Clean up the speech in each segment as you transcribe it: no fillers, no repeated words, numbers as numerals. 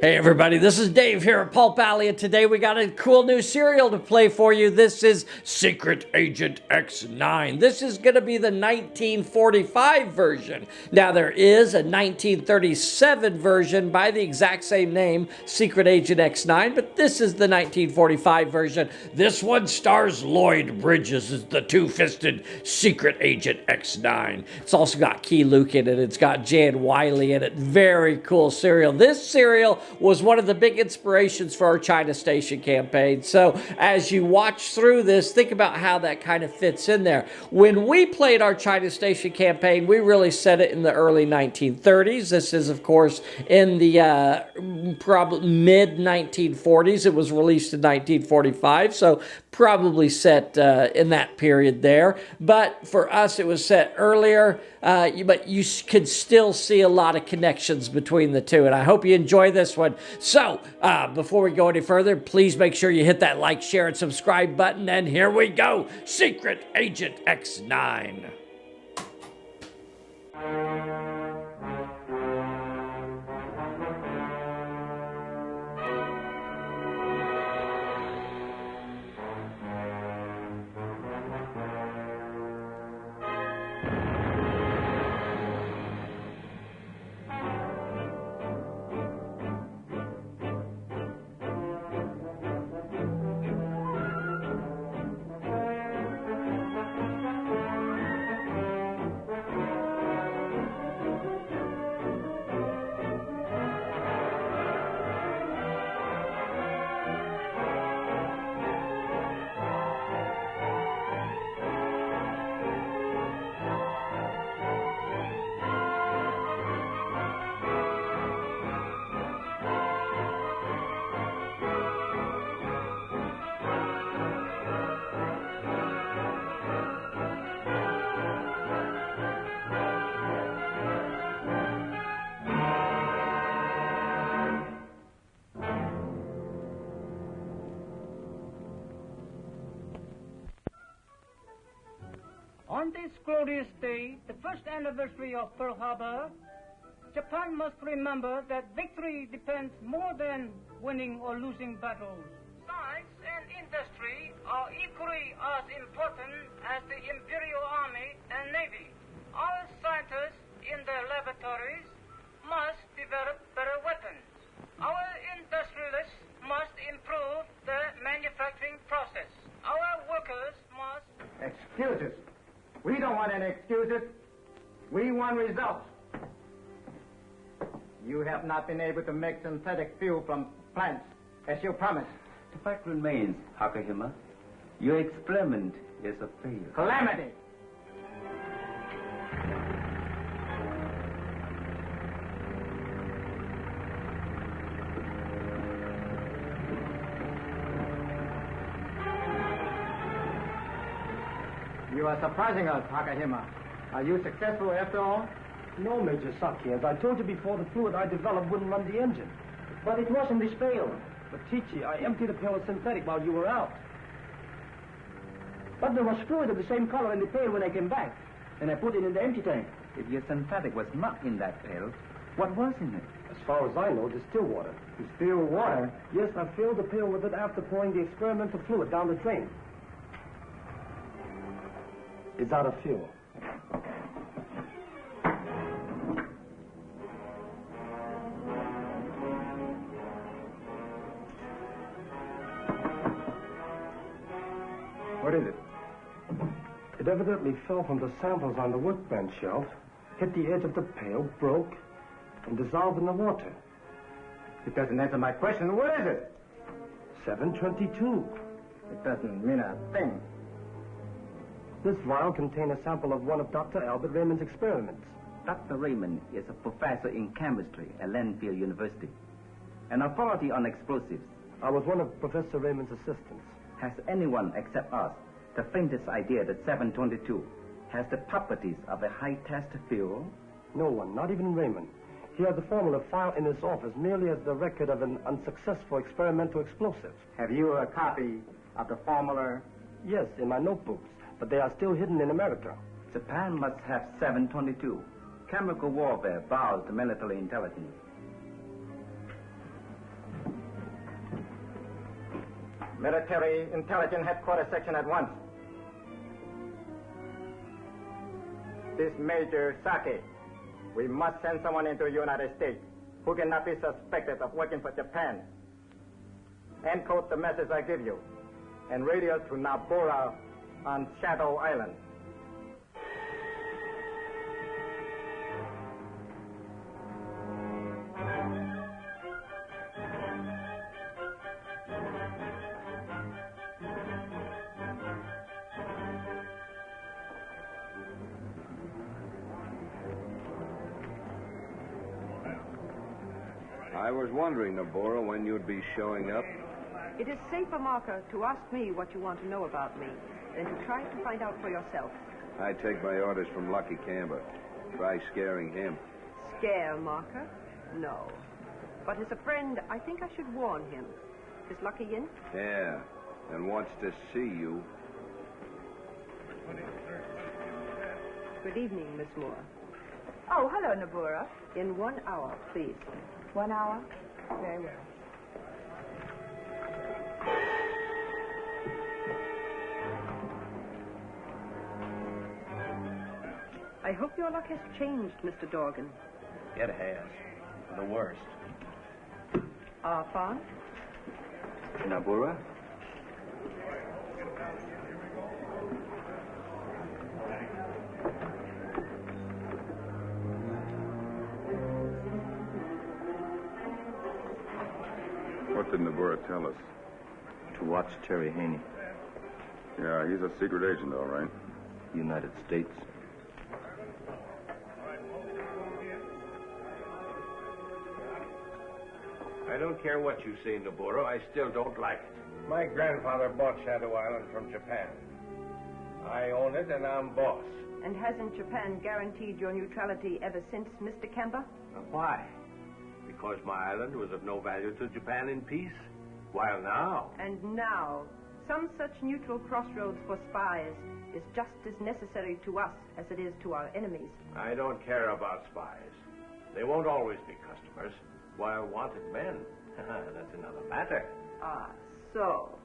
Hey everybody, this is Dave here at Pulp Alley, and today we got a cool new serial to play for you. This is Secret Agent X-9. This is going to be the 1945 version. Now there is a 1937 version by the exact same name, Secret Agent X-9, but this is the 1945 version. This one stars Lloyd Bridges as the two-fisted Secret Agent X-9. It's also got Key Luke in it. It's got Jan Wiley in it. Very cool serial. This serial was one of the big inspirations for our China Station campaign. So as you watch through this, think about how that kind of fits in there. When we played our China Station campaign, we really set it in the early 1930s. This is, of course, in the probably mid-1940s. It was released in 1945, so probably set in that period there. But for us, it was set earlier, but you could still see a lot of connections between the two, and I hope you enjoy this one. So, before we go any further, please make sure you hit that like, share, and subscribe button, and here we go, Secret Agent X-9. On this glorious day, the first anniversary of Pearl Harbor, Japan must remember that victory depends more than winning or losing battles. Science and industry are equally as important as the Imperial Army and Navy. Our scientists in their laboratories must develop better weapons. Our industrialists must improve the manufacturing process. Our workers must... Excuses. We don't want any excuses. We want results. You have not been able to make synthetic fuel from plants, as you promised. The fact remains, Hakahima, your experiment is a failure. Calamity! You are surprising us, Hakahima. Are you successful after all? No, Major Saki. As I told you before, the fluid I developed wouldn't run the engine. But it wasn't this pail. But, Tichi, I emptied the pail of synthetic while you were out. But there was fluid of the same color in the pail when I came back. And I put it in the empty tank. If your synthetic was not in that pail, what was in it? As far as I know, distilled water. Distilled water? Yes, I filled the pail with it after pouring the experimental fluid down the drain. It's out of fuel. What is it? It evidently fell from the samples on the workbench shelf, hit the edge of the pail, broke, and dissolved in the water. It doesn't answer my question. What is it? 722. It doesn't mean a thing. This vial contained a sample of one of Dr. Albert Raymond's experiments. Dr. Raymond is a professor in chemistry at Landfield University, an authority on explosives. I was one of Professor Raymond's assistants. Has anyone except us the faintest idea that 722 has the properties of a high-test fuel? No one, not even Raymond. He had the formula filed in his office merely as the record of an unsuccessful experimental explosive. Have you a copy of the formula? Yes, in my notebooks, but they are still hidden in America. Japan must have 722. Chemical warfare bows to military intelligence. Military Intelligence Headquarters Section at once. This Major Saki. We must send someone into the United States who cannot be suspected of working for Japan. Encode the message I give you and radio to Nabora on Shadow Island. I was wondering, Nabora, when you'd be showing up. It is safer, Marker, to ask me what you want to know about me than to try to find out for yourself. I take my orders from Lucky Camber. Try scaring him. Scare, Marker? No. But as a friend, I think I should warn him. Is Lucky in? Yeah, and wants to see you. Good evening, Miss Moore. Oh, hello, Nabora. In 1 hour, please. 1 hour? Very well. I hope your luck has changed, Mr. Dorgan. It has. For the worst. Arfan? Nabora? What did Nabora tell us? To watch Terry Haney, Yeah, he's a secret agent, all right. United States. I don't care what you say, Nabora. I still don't like it. My grandfather bought Shadow Island from Japan. I own it, and I'm boss. And hasn't Japan guaranteed your neutrality ever since, Mr. Kemba? Why? Because my island was of no value to Japan in peace? While now... And now, some such neutral crossroads for spies is just as necessary to us as it is to our enemies. I don't care about spies. They won't always be customers, while wanted men. That's another matter. Ah, so.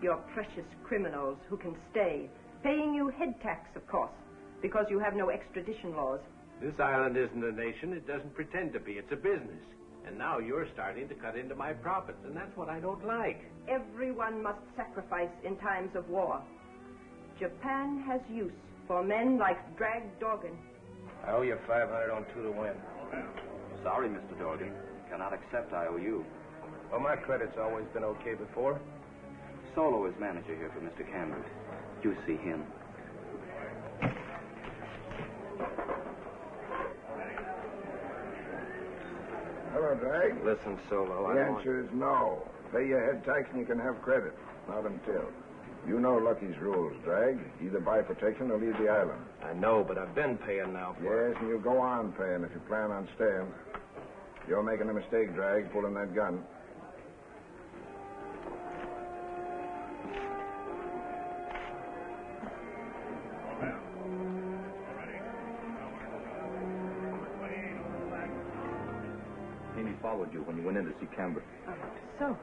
Your precious criminals who can stay, paying you head tax, of course, because you have no extradition laws. This island isn't a nation. It doesn't pretend to be. It's a business. And now you're starting to cut into my profits, and that's what I don't like. Everyone must sacrifice in times of war. Japan has use for men like Drag Dorgan. I owe you 500 on 2 to win. Sorry, Mr. Dorgan. Cannot accept IOU. Well, my credit's always been okay before. Solo is manager here for Mr. Cameron. You see him. Hello, Drag. Listen, Solo, The answer is no. Pay your head tax and you can have credit. Not until. You know Lucky's rules, Drag. Either buy protection or leave the island. I know, but I've been paying now for Yes, and you go on paying if you plan on staying. You're making a mistake, Drag, pulling that gun. Haney followed you when you went in to see Camber. So,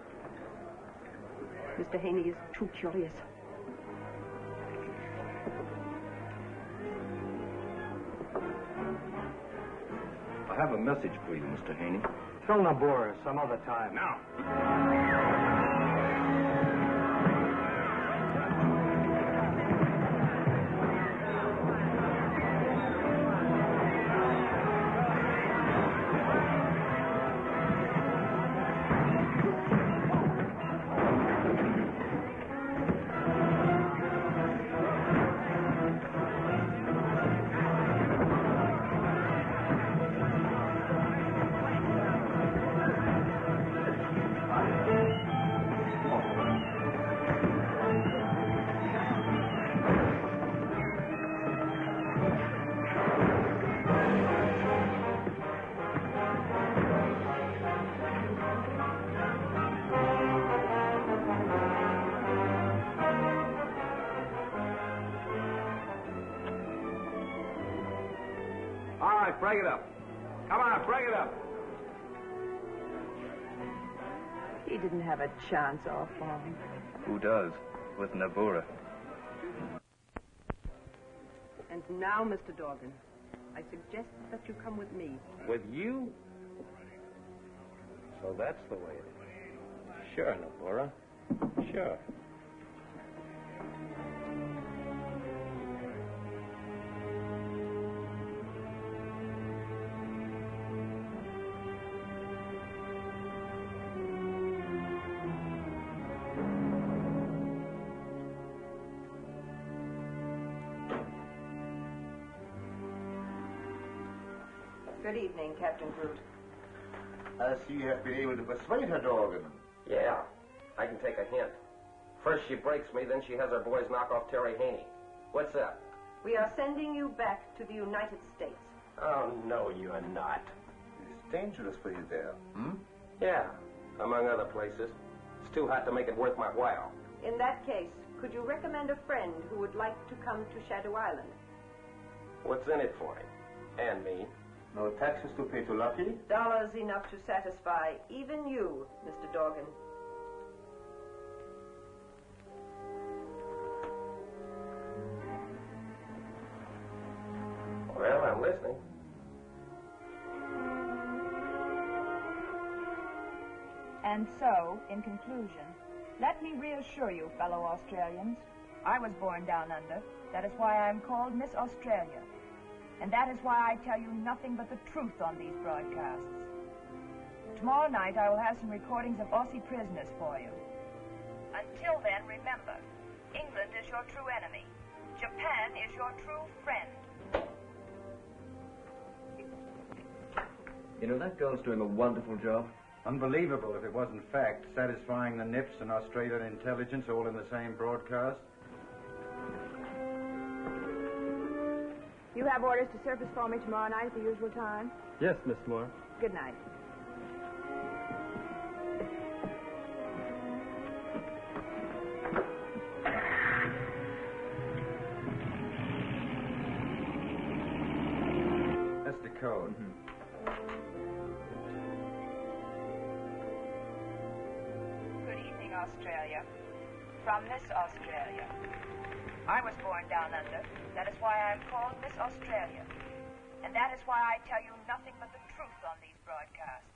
Mr. Haney is too curious. I have a message for you, Mr. Haney. Tell Nabora some other time. Now. All right, break it up. Come on, break it up. He didn't have a chance off long. Who does? With Nabura. And now, Mr. Dorgan, I suggest that you come with me. With you? So that's the way it is. Sure, Nabura. Sure. Good evening, Captain Groot. I see you have been able to persuade her, Dorgan. Yeah, I can take a hint. First she breaks me, then she has her boys knock off Terry Haney. What's that? We are sending you back to the United States. Oh, no, you're not. It's dangerous for you there, Yeah, among other places. It's too hot to make it worth my while. In that case, could you recommend a friend who would like to come to Shadow Island? What's in it for him? And me? No taxes to pay to Lucky? Dollars enough to satisfy even you, Mr. Dorgan. Well, I'm listening. And so, in conclusion, let me reassure you, fellow Australians, I was born down under. That is why I am called Miss Australia. And that is why I tell you nothing but the truth on these broadcasts. Tomorrow night I will have some recordings of Aussie prisoners for you. Until then, remember, England is your true enemy. Japan is your true friend. You know, that girl's doing a wonderful job. Unbelievable if it wasn't fact, satisfying the NIPS and Australian intelligence all in the same broadcast. You have orders to surface for me tomorrow night at the usual time? Yes, Miss Moore. Good night. That's the code. Good evening, Australia. From Miss Australia. I was born down under. That is why I'm called Miss Australia. And that is why I tell you nothing but the truth on these broadcasts.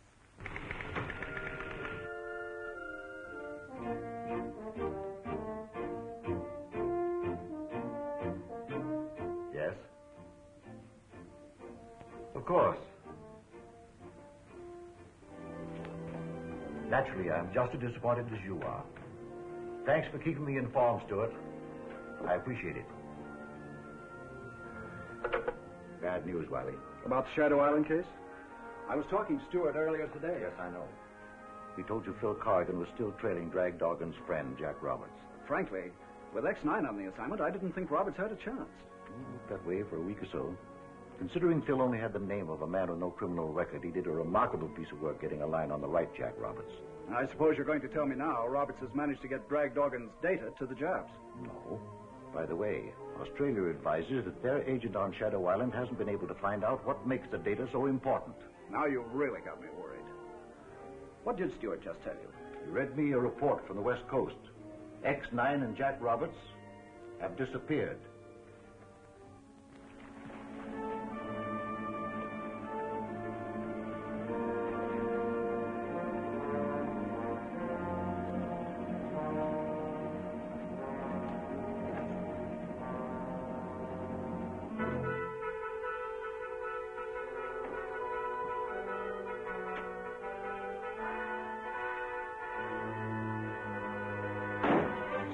Yes? Of course. Naturally, I'm just as disappointed as you are. Thanks for keeping me informed, Stuart. I appreciate it. Bad news, Wiley. About the Shadow Island case? I was talking to Stewart earlier today. Yes, I know. He told you Phil Corrigan was still trailing Drag Doggin's friend, Jack Roberts. Frankly, with X-9 on the assignment, I didn't think Roberts had a chance. It looked that way for a week or so. Considering Phil only had the name of a man with no criminal record, he did a remarkable piece of work getting a line on the right Jack Roberts. I suppose you're going to tell me now Roberts has managed to get Drag Doggin's data to the Japs. No. By the way, Australia advises that their agent on Shadow Island hasn't been able to find out what makes the data so important. Now you've really got me worried. What did Stewart just tell you? He read me a report from the West Coast. X-9 and Jack Roberts have disappeared.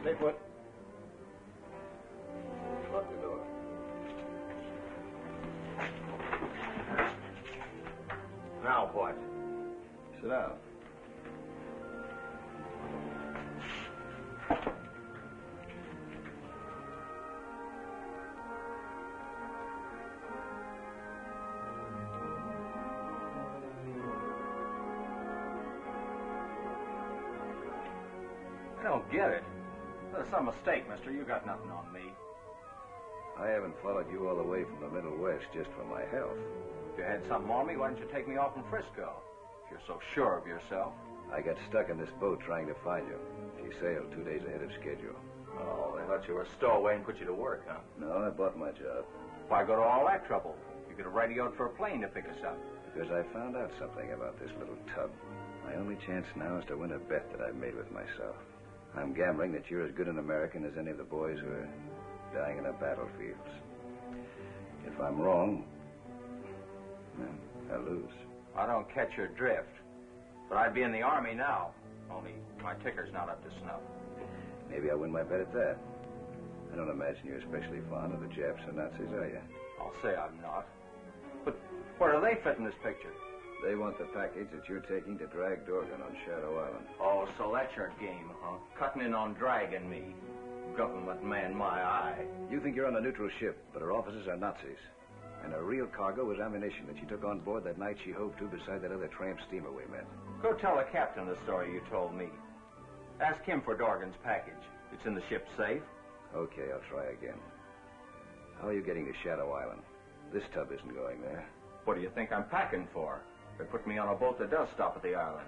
Stay put. Lock the door. Now what? Sit down. I don't get it. There's some mistake, mister. You got nothing on me. I haven't followed you all the way from the Middle West just for my health. If you had something on me, why didn't you take me off from Frisco? If you're so sure of yourself. I got stuck in this boat trying to find you. She sailed 2 days ahead of schedule. Oh, they let you a stowaway and put you to work, huh? No, I bought my job. Why go to all that trouble? You could have radioed for a plane to pick us up. Because I found out something about this little tub. My only chance now is to win a bet that I've made with myself. I'm gambling that you're as good an American as any of the boys who are dying in the battlefields. If I'm wrong, well, I lose. I don't catch your drift. But I'd be in the Army now. Only my ticker's not up to snuff. Maybe I'll win my bet at that. I don't imagine you're especially fond of the Japs or Nazis, are you? I'll say I'm not. But where do they fit in this picture? They want the package that you're taking to drag Dorgan on Shadow Island. Oh, so that's your game, huh? Cutting in on dragging me. Government man my eye. You think you're on a neutral ship, but her officers are Nazis. And her real cargo was ammunition that she took on board that night she hove to beside that other tramp steamer we met. Go tell the captain the story you told me. Ask him for Dorgan's package. It's in the ship's safe. Okay, I'll try again. How are you getting to Shadow Island? This tub isn't going there. What do you think I'm packing for? They put me on a boat that does stop at the island.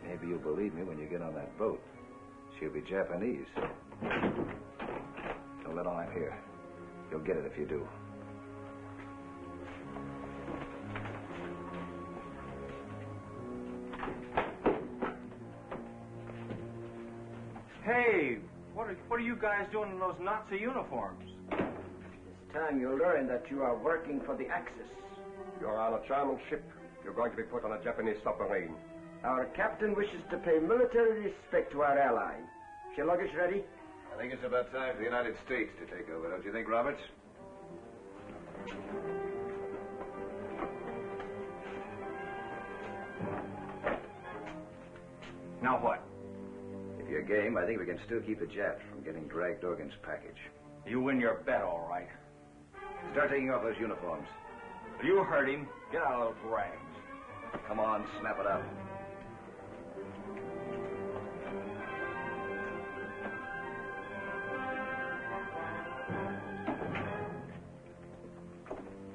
Maybe you'll believe me when you get on that boat. She'll be Japanese. Don't let on I'm here. You'll get it if you do. Hey, what are you guys doing in those Nazi uniforms? It's time you learn that you are working for the Axis. You're on a German ship. You're going to be put on a Japanese submarine. Our captain wishes to pay military respect to our ally. Is your luggage ready? I think it's about time for the United States to take over, don't you think, Roberts? Now what? If you're game, I think we can still keep the Japs from getting dragged Dorgan's package. You win your bet, all right. Start taking off those uniforms. You heard him. Get out of those rags. Come on, snap it up.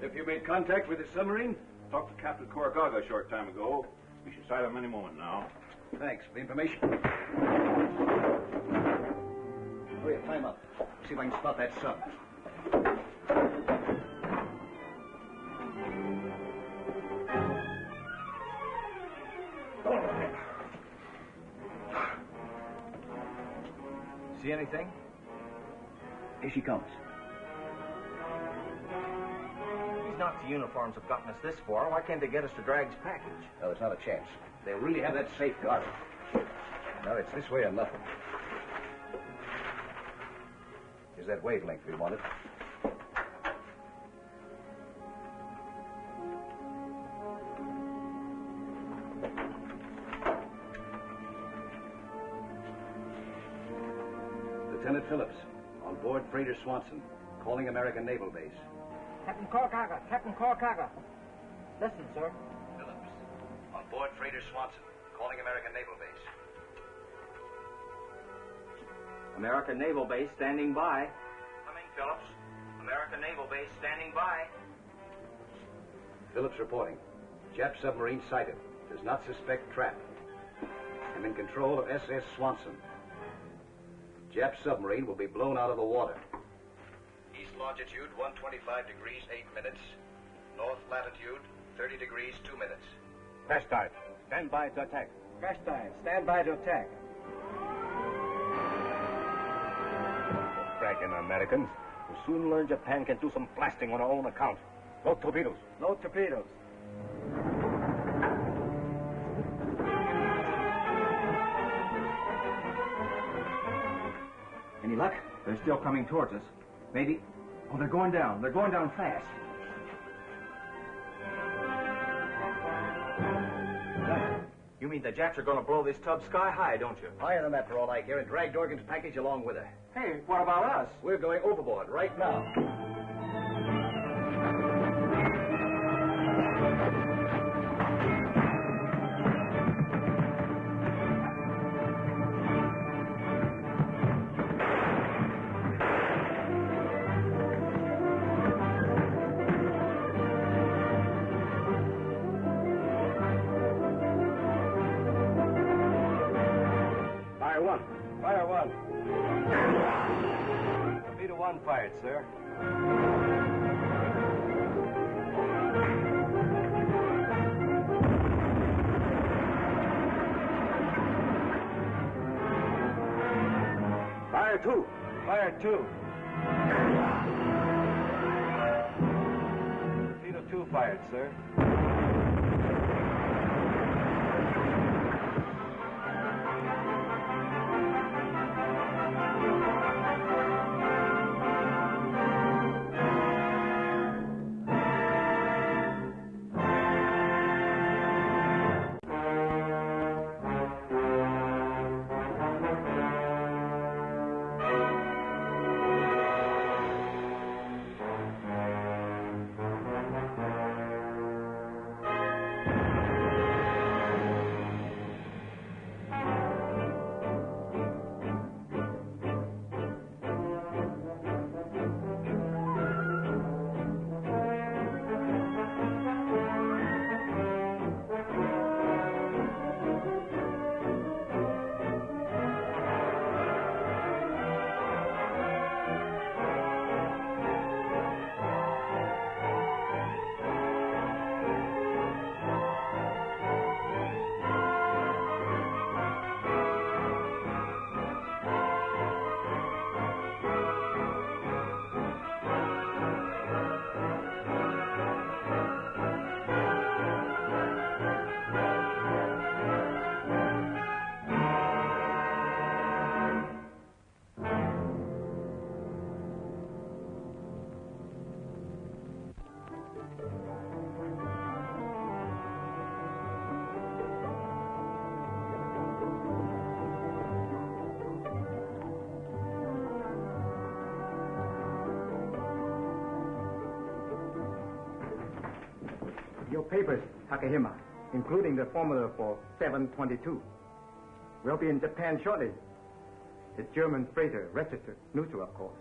If you made contact with the submarine, talked to Captain Koragaga a short time ago. We should sight him any moment now. Thanks for the information. Hurry up, climb up. See if I can spot that sub. See anything? Here she comes. These Nazi uniforms have gotten us this far. Why can't they get us to Drag's package? No, there's not a chance. They really have that safe guarded. No, it's this way or nothing. Here's that wavelength we wanted. Lieutenant Phillips, on board freighter Swanson, calling American Naval Base. Captain Koragaga. Listen, sir. Phillips, on board freighter Swanson, calling American Naval Base. American Naval Base standing by. Coming, Phillips. American Naval Base standing by. Phillips reporting. Jap submarine sighted. Does not suspect trap. I'm in control of SS Swanson. Jap submarine will be blown out of the water. East longitude 125 degrees 8 minutes. North latitude 30 degrees 2 minutes. Crash dive. Stand by to attack. Crash dive. Stand by to attack. Cracking Americans. We'll soon learn Japan can do some blasting on our own account. No torpedoes. No torpedoes. Any luck? They're still coming towards us. Maybe... Oh, they're going down. They're going down fast. You mean the Japs are going to blow this tub sky high, don't you? Higher than that for all I care, and drag Dorgan's package along with her. Hey, what about us? We're going overboard right now. 1. Torpedo 1 fired, sir. Fire 2. Fire 2. Torpedo 2 fired, sir. Your papers, Takahima, including the formula for 722. We'll be in Japan shortly. The German freighter registered neutral, of course.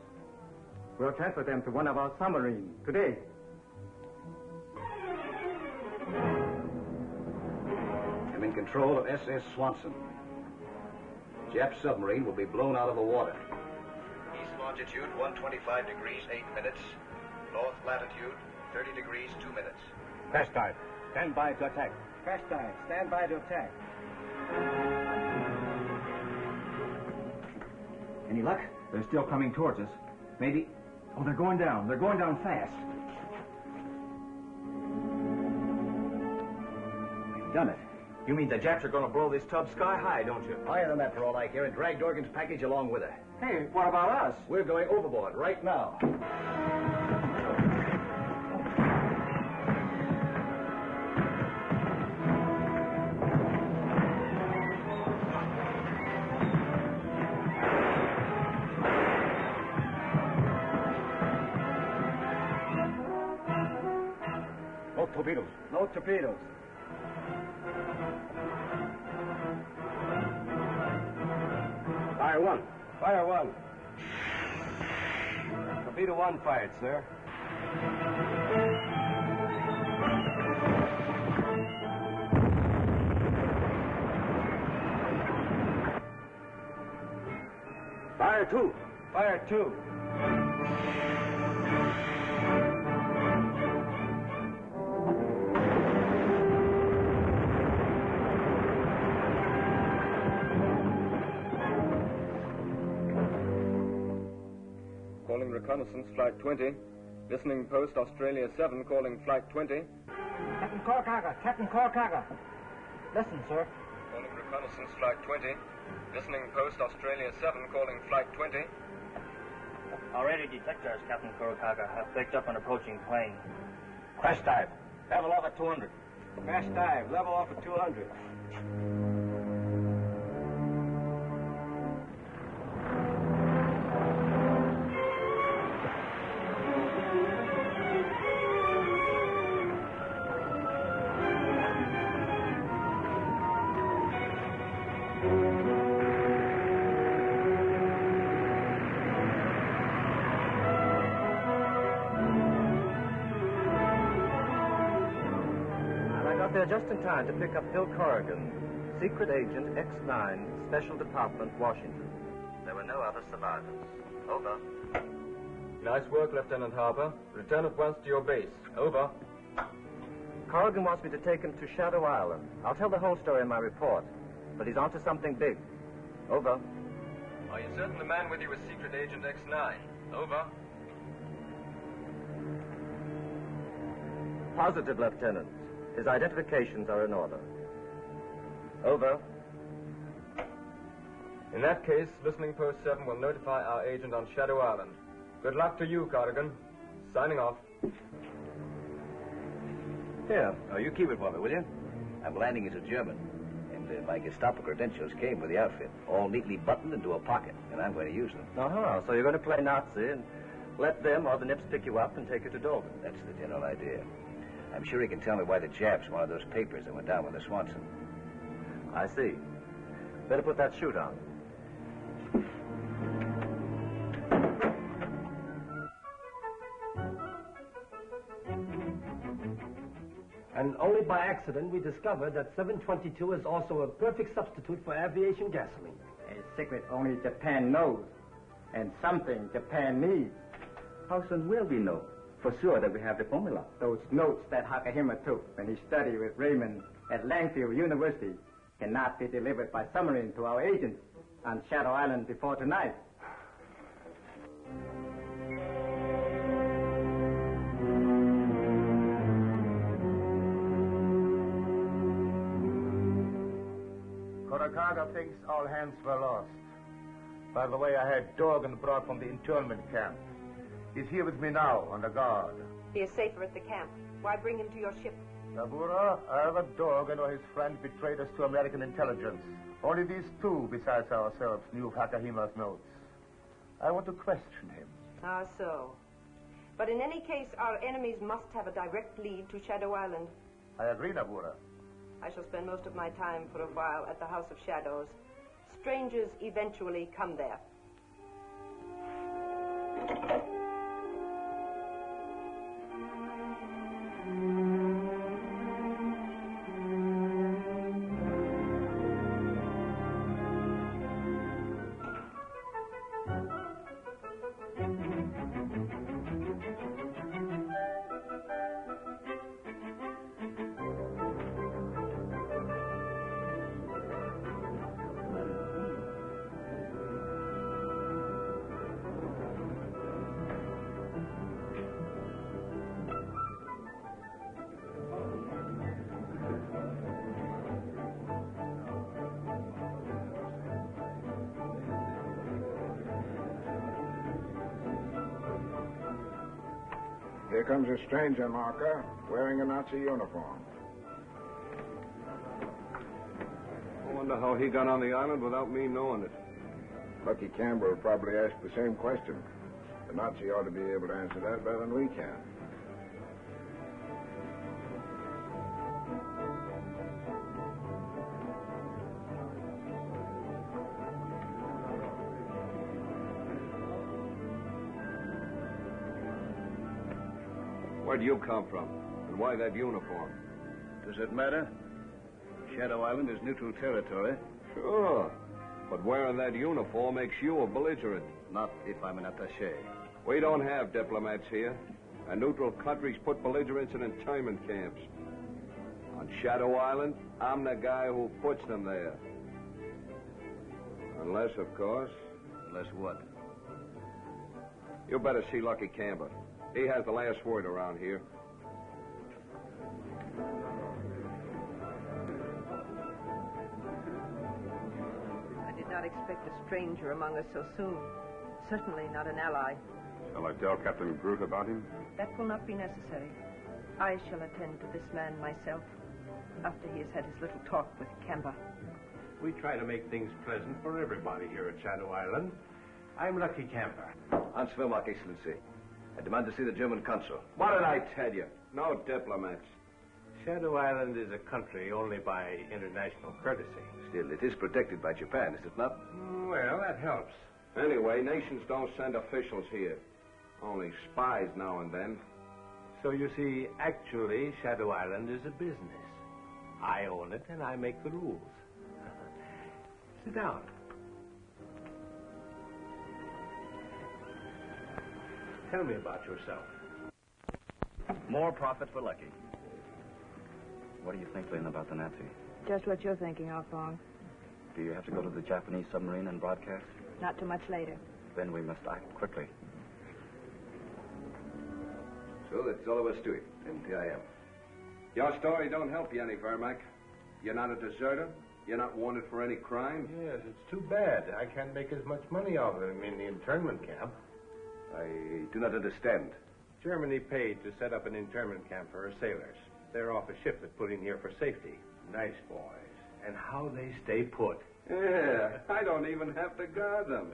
We'll transfer them to one of our submarines today. I'm in control of SS Swanson. Jap submarine will be blown out of the water. East longitude 125 degrees 8 minutes. North latitude 30 degrees 2 minutes. Crash dive. Stand by to attack. Crash dive. Stand by to attack. Any luck? They're still coming towards us. Maybe... Oh, they're going down. They're going down fast. They've done it. You mean the Japs are going to blow this tub sky high, don't you? Higher than that for all I care, and drag Dorgan's package along with her. Hey, what about us? We're going overboard right now. No torpedoes. No torpedoes. Fire 1. Fire 1. Torpedo 1 fired, sir. Fire 2. Fire 2. Calling reconnaissance, Flight 20. Listening post, Australia 7, calling Flight 20. Captain Korkaga. Captain Korkaga. Listen, sir. Calling reconnaissance, Flight 20. Listening post, Australia 7, calling Flight 20. Already detectors, Captain Kurokaga, have picked up an approaching plane. Crash dive. Level off at 200. Crash dive. Level off at 200. Just in time to pick up Bill Corrigan, secret agent X-9, Special Department, Washington. There were no other survivors. Over. Nice work, Lieutenant Harper. Return at once to your base. Over. Corrigan wants me to take him to Shadow Island. I'll tell the whole story in my report, but he's onto something big. Over. Are you certain the man with you is Secret Agent X-9? Over. Positive, Lieutenant. His identifications are in order. Over. In that case, Listening Post 7 will notify our agent on Shadow Island. Good luck to you, Corrigan. Signing off. Here, you keep it for me, will you? I'm landing as a German, and my Gestapo credentials came with the outfit, all neatly buttoned into a pocket, and I'm going to use them. So you're going to play Nazi and let them or the Nips pick you up and take you to Dover. That's the general idea. I'm sure he can tell me why the Japs wanted those papers that went down with the Swanson. I see. Better put that chute on. And only by accident we discovered that 722 is also a perfect substitute for aviation gasoline. A secret only Japan knows, and something Japan needs. How soon will we know for sure that we have the formula? Those notes that Hakahima took when he studied with Raymond at Langfield University cannot be delivered by submarine to our agents on Shadow Island before tonight. Korakaga thinks all hands were lost. By the way, I had Dorgan brought from the internment camp. He's here with me now, on the guard. He is safer at the camp. Why bring him to your ship? Nabura, either Dorgan or his friend betrayed us to American intelligence. Only these two, besides ourselves, knew of Hakahima's notes. I want to question him. Ah, so. But in any case, our enemies must have a direct lead to Shadow Island. I agree, Nabura. I shall spend most of my time for a while at the House of Shadows. Strangers eventually come there. Here comes a stranger, Marker, wearing a Nazi uniform. I wonder how he got on the island without me knowing it. Lucky Campbell will probably ask the same question. The Nazi ought to be able to answer that better than we can. Where'd you come from? And why that uniform? Does it matter? Shadow Island is neutral territory. Sure. But wearing that uniform makes you a belligerent. Not if I'm an attaché. We don't have diplomats here. And neutral countries put belligerents in internment camps. On Shadow Island, I'm the guy who puts them there. Unless, of course... Unless what? You better see Lucky Campbell. He has the last word around here. I did not expect a stranger among us so soon. Certainly not an ally. Shall I tell Captain Groot about him? That will not be necessary. I shall attend to this man myself, after he has had his little talk with Kemba. We try to make things pleasant for everybody here at Shadow Island. I'm Lucky Camper. Hans Wilmark, Excellency. I demand to see the German consul. What did I tell you? No diplomats. Shadow Island is a country only by international courtesy. Still, it is protected by Japan, is it not? Well, that helps. Anyway, nations don't send officials here. Only spies now and then. So you see, actually, Shadow Island is a business. I own it and I make the rules. Sit down. Tell me about yourself. More profit for Lucky. What do you think, Lynn, about the Nazi? Just what you're thinking of, Bong. Do you have to go to the Japanese submarine and broadcast? Not too much later. Then we must act quickly. So that's all there was to it, and here I am. Your story don't help you any, Vermac. You're not a deserter. You're not wanted for any crime. Yes, it's too bad. I can't make as much money off of him in the internment camp. I do not understand. Germany paid to set up an internment camp for her sailors. They're off a ship that's put in here for safety. Nice boys. And how they stay put. Yeah, I don't even have to guard them.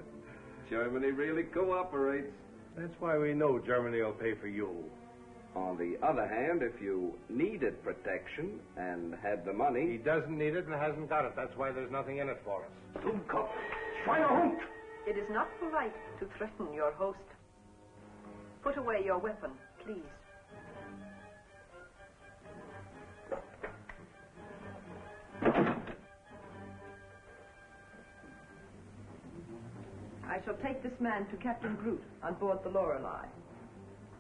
Germany really cooperates. That's why we know Germany will pay for you. On the other hand, if you needed protection and had the money... He doesn't need it and hasn't got it. That's why there's nothing in it for us. Dummkopf! Schweinehund! It is not polite to threaten your host. Put away your weapon, please. I shall take this man to Captain Groot on board the Lorelei.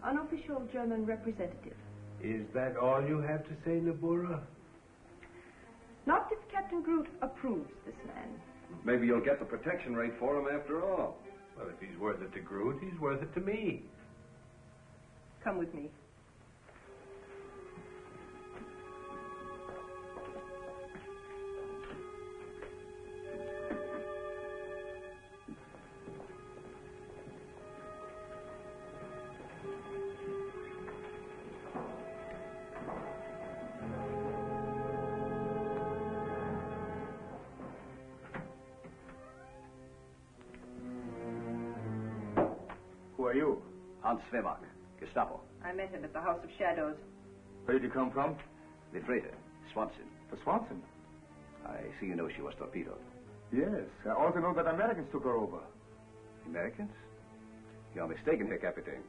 Unofficial German representative. Is that all you have to say, Nabura? Not if Captain Groot approves this man. Maybe you'll get the protection rate for him after all. Well, if he's worth it to Groot, he's worth it to me. Come with me. Who are you? Hans Wehrmacht, Gestapo. I met him at the House of Shadows. Where did you come from? The freighter, Swanson. The Swanson? I see you know she was torpedoed. Yes. I also know that Americans took her over. Americans? You're mistaken, Herr Captain.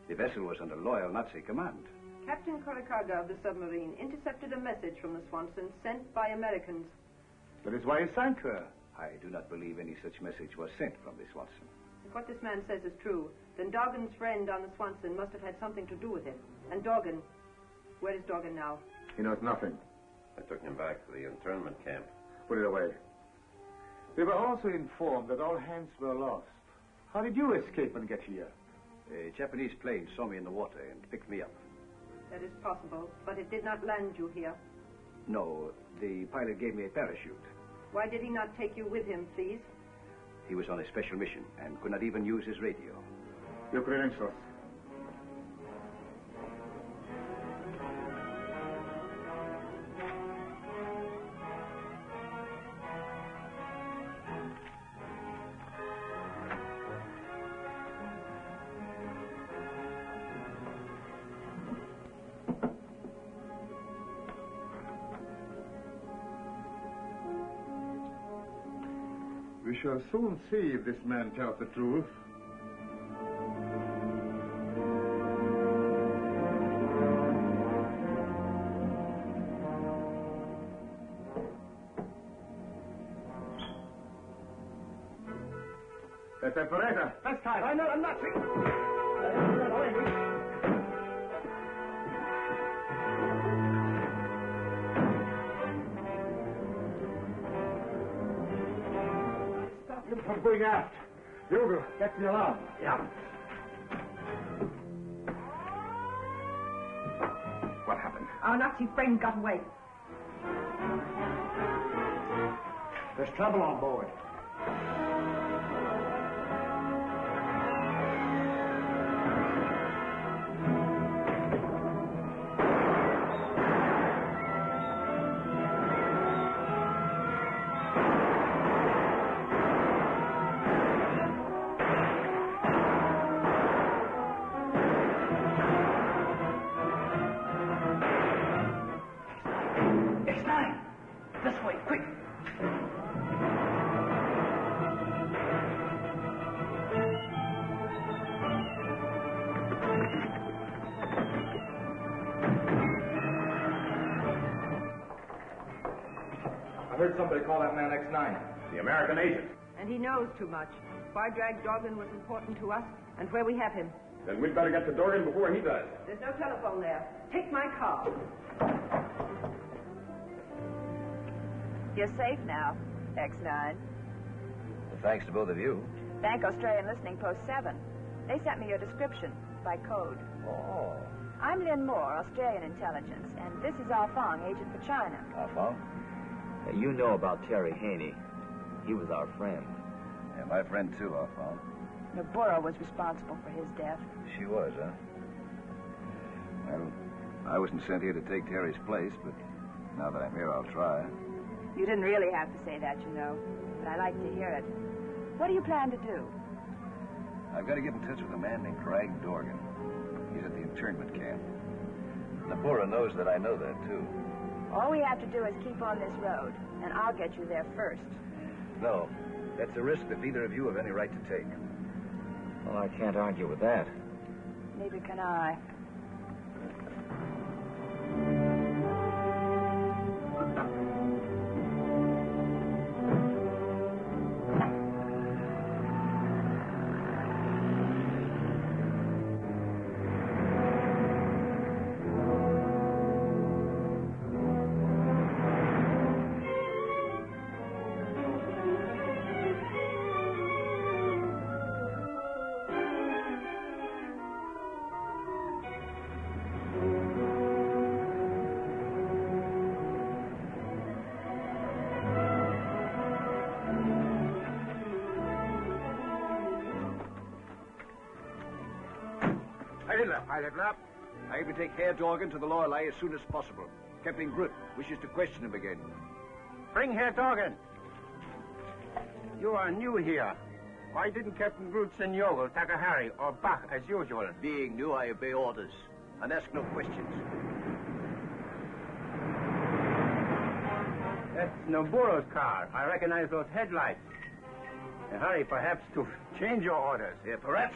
The vessel was under loyal Nazi command. Captain Korikaga of the submarine intercepted a message from the Swanson sent by Americans. That is why he sank her. I do not believe any such message was sent from the Swanson. If what this man says is true, then Doggin's friend on the Swanson must have had something to do with it. And Doggin, where is Doggin now? He knows nothing. I took him back to the internment camp. Put it away. We were also informed that all hands were lost. How did you escape and get here? A Japanese plane saw me in the water and picked me up. That is possible, but it did not land you here. No, the pilot gave me a parachute. Why did he not take you with him, please? He was on a special mission and could not even use his radio. Your credentials. We shall soon see if this man tells the truth. That's operator. That's tight. I know, I'm not. Stop him from going aft. Yoga, get the alarm. Yeah. What happened? Our Nazi friend got away. There's trouble on board. X-9! This way, quick! I heard somebody call that man X-9. The American agent. And he knows too much. Why drag Doggin was important to us, and where we have him. Then we'd better get to Dorgan before he does. There's no telephone there. Take my car. You're safe now, X-9. Well, thanks to both of you. Thank Australian Listening Post 7. They sent me your description by code. Oh. I'm Lynn Moore, Australian intelligence, and this is Ah Fong, agent for China. Ah Fong? You know about Terry Haney. He was our friend. Yeah, my friend too, Ah Fong. Noburo was responsible for his death. She was, huh? Well, I wasn't sent here to take Terry's place, but now that I'm here, I'll try. You didn't really have to say that, you know, but I like to hear it. What do you plan to do? I've got to get in touch with a man named Craig Dorgan. He's at the internment camp. Nabura knows that I know that, too. All we have to do is keep on this road, and I'll get you there first. No, that's a risk that neither of you have any right to take. Well, I can't argue with that. Neither can I. Pilot Lap. I will take Herr Dorgan to the Lorelei as soon as possible. Captain Groot wishes to question him again. Bring Herr Dorgan. You are new here. Why didn't Captain Groot send Yogel, Takahari, or Bach as usual? Being new, I obey orders and ask no questions. That's Noburo's car. I recognize those headlights. Hurry, perhaps to change your orders. Yeah, perhaps.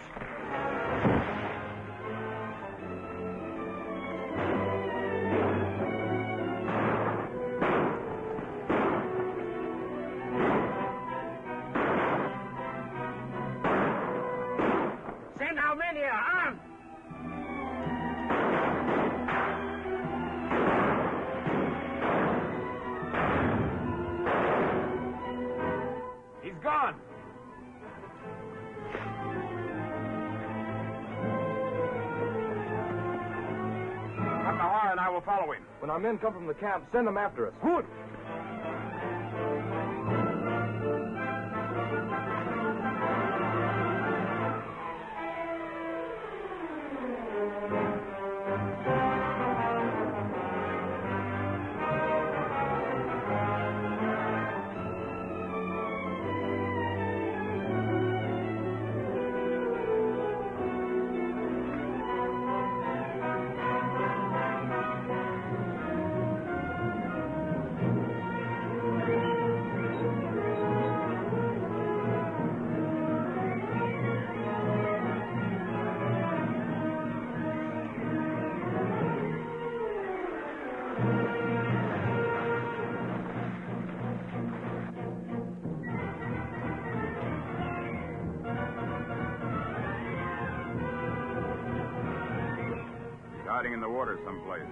Send how many are armed? He's gone. Takahara and I will follow him. When our men come from the camp, send them after us. Good. Hiding in the water someplace.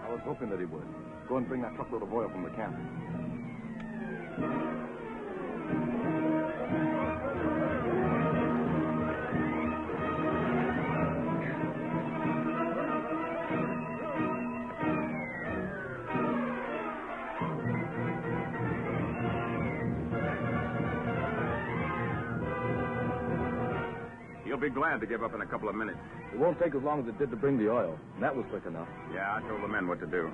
I was hoping that he would. Go and bring that truckload of oil from the camp. He'll be glad to give up in a couple of minutes. It won't take as long as it did to bring the oil. And that was quick enough. Yeah, I told the men what to do.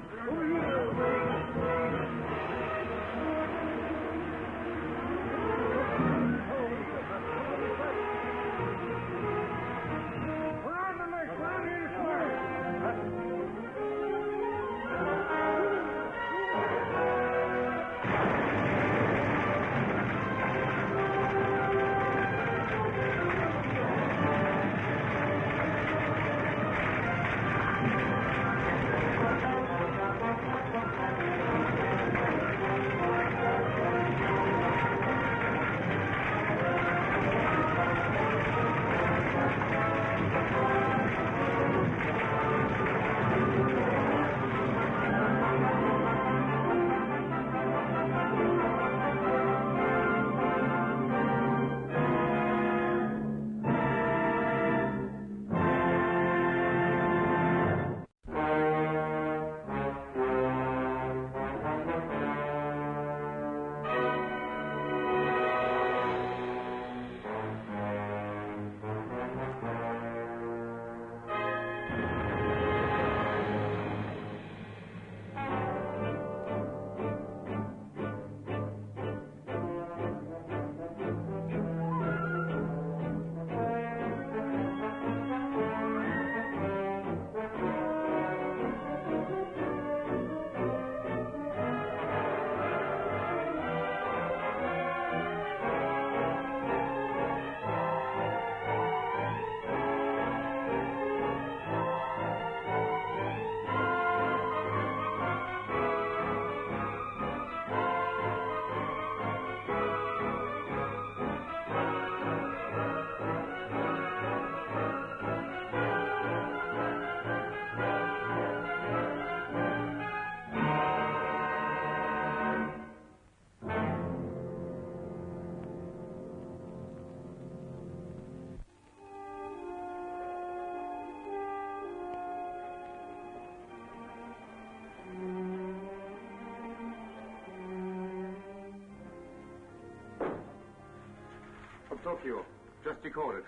Tokyo. Just decoded.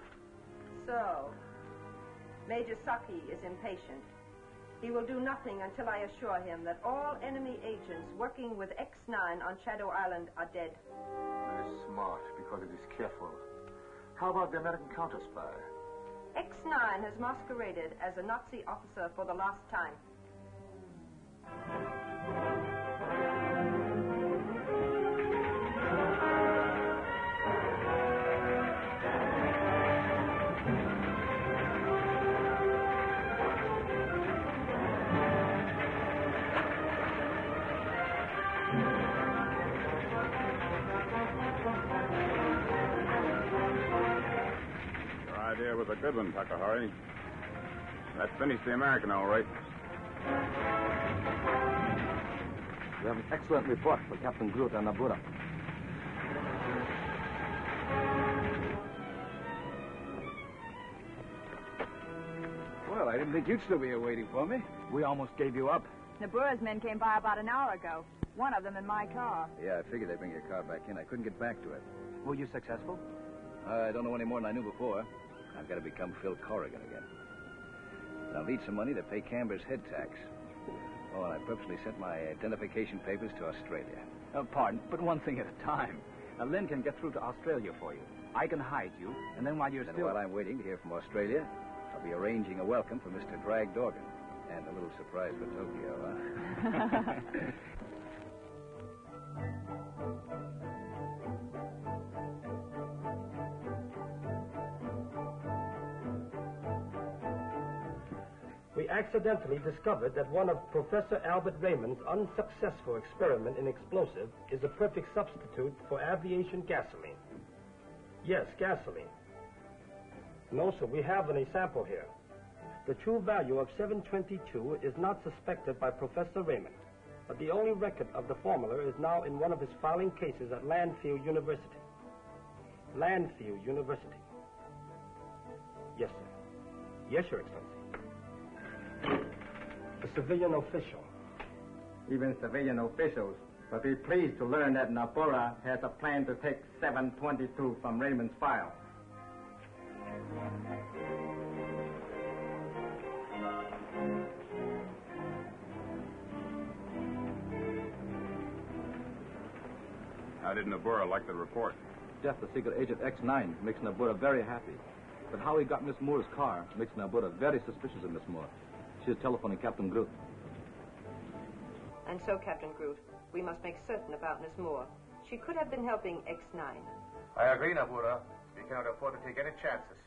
So, Major Saki is impatient. He will do nothing until I assure him that all enemy agents working with X-9 on Shadow Island are dead. Very smart, because it is careful. How about the American counter-spy? X-9 has masqueraded as a Nazi officer for the last time. Idea was a good one, Takahari. That finished the American, all right. We have an excellent report for Captain Groot and Nabura. Well, I didn't think you'd still be here waiting for me. We almost gave you up. Nabura's men came by about an hour ago. One of them in my car. Yeah, I figured they'd bring your car back in. I couldn't get back to it. Were you successful? I don't know any more than I knew before. I've got to become Phil Corrigan again. And I'll need some money to pay Camber's head tax. Oh, and I purposely sent my identification papers to Australia. Pardon, but one thing at a time. Lynn can get through to Australia for you. I can hide you, and then while while I'm waiting to hear from Australia, I'll be arranging a welcome for Mr. Drag Dorgan. And a little surprise for Tokyo, huh? We accidentally discovered that one of Professor Albert Raymond's unsuccessful experiment in explosive is a perfect substitute for aviation gasoline. Yes, gasoline. And also, we have an example here. The true value of 722 is not suspected by Professor Raymond, but the only record of the formula is now in one of his filing cases at Landfield University. Landfield University. Yes, sir. Yes, Your Excellency. A civilian official. Even civilian officials will be pleased to learn that Nabura has a plan to take 722 from Raymond's file. How did Nabura like the report? Jeff, the secret agent X-9 makes Nabura very happy. But how he got Miss Moore's car makes Nabura very suspicious of Miss Moore. She's telephoning Captain Groot. And so, Captain Groot, we must make certain about Miss Moore. She could have been helping X-9. I agree, Nabura. We cannot afford to take any chances.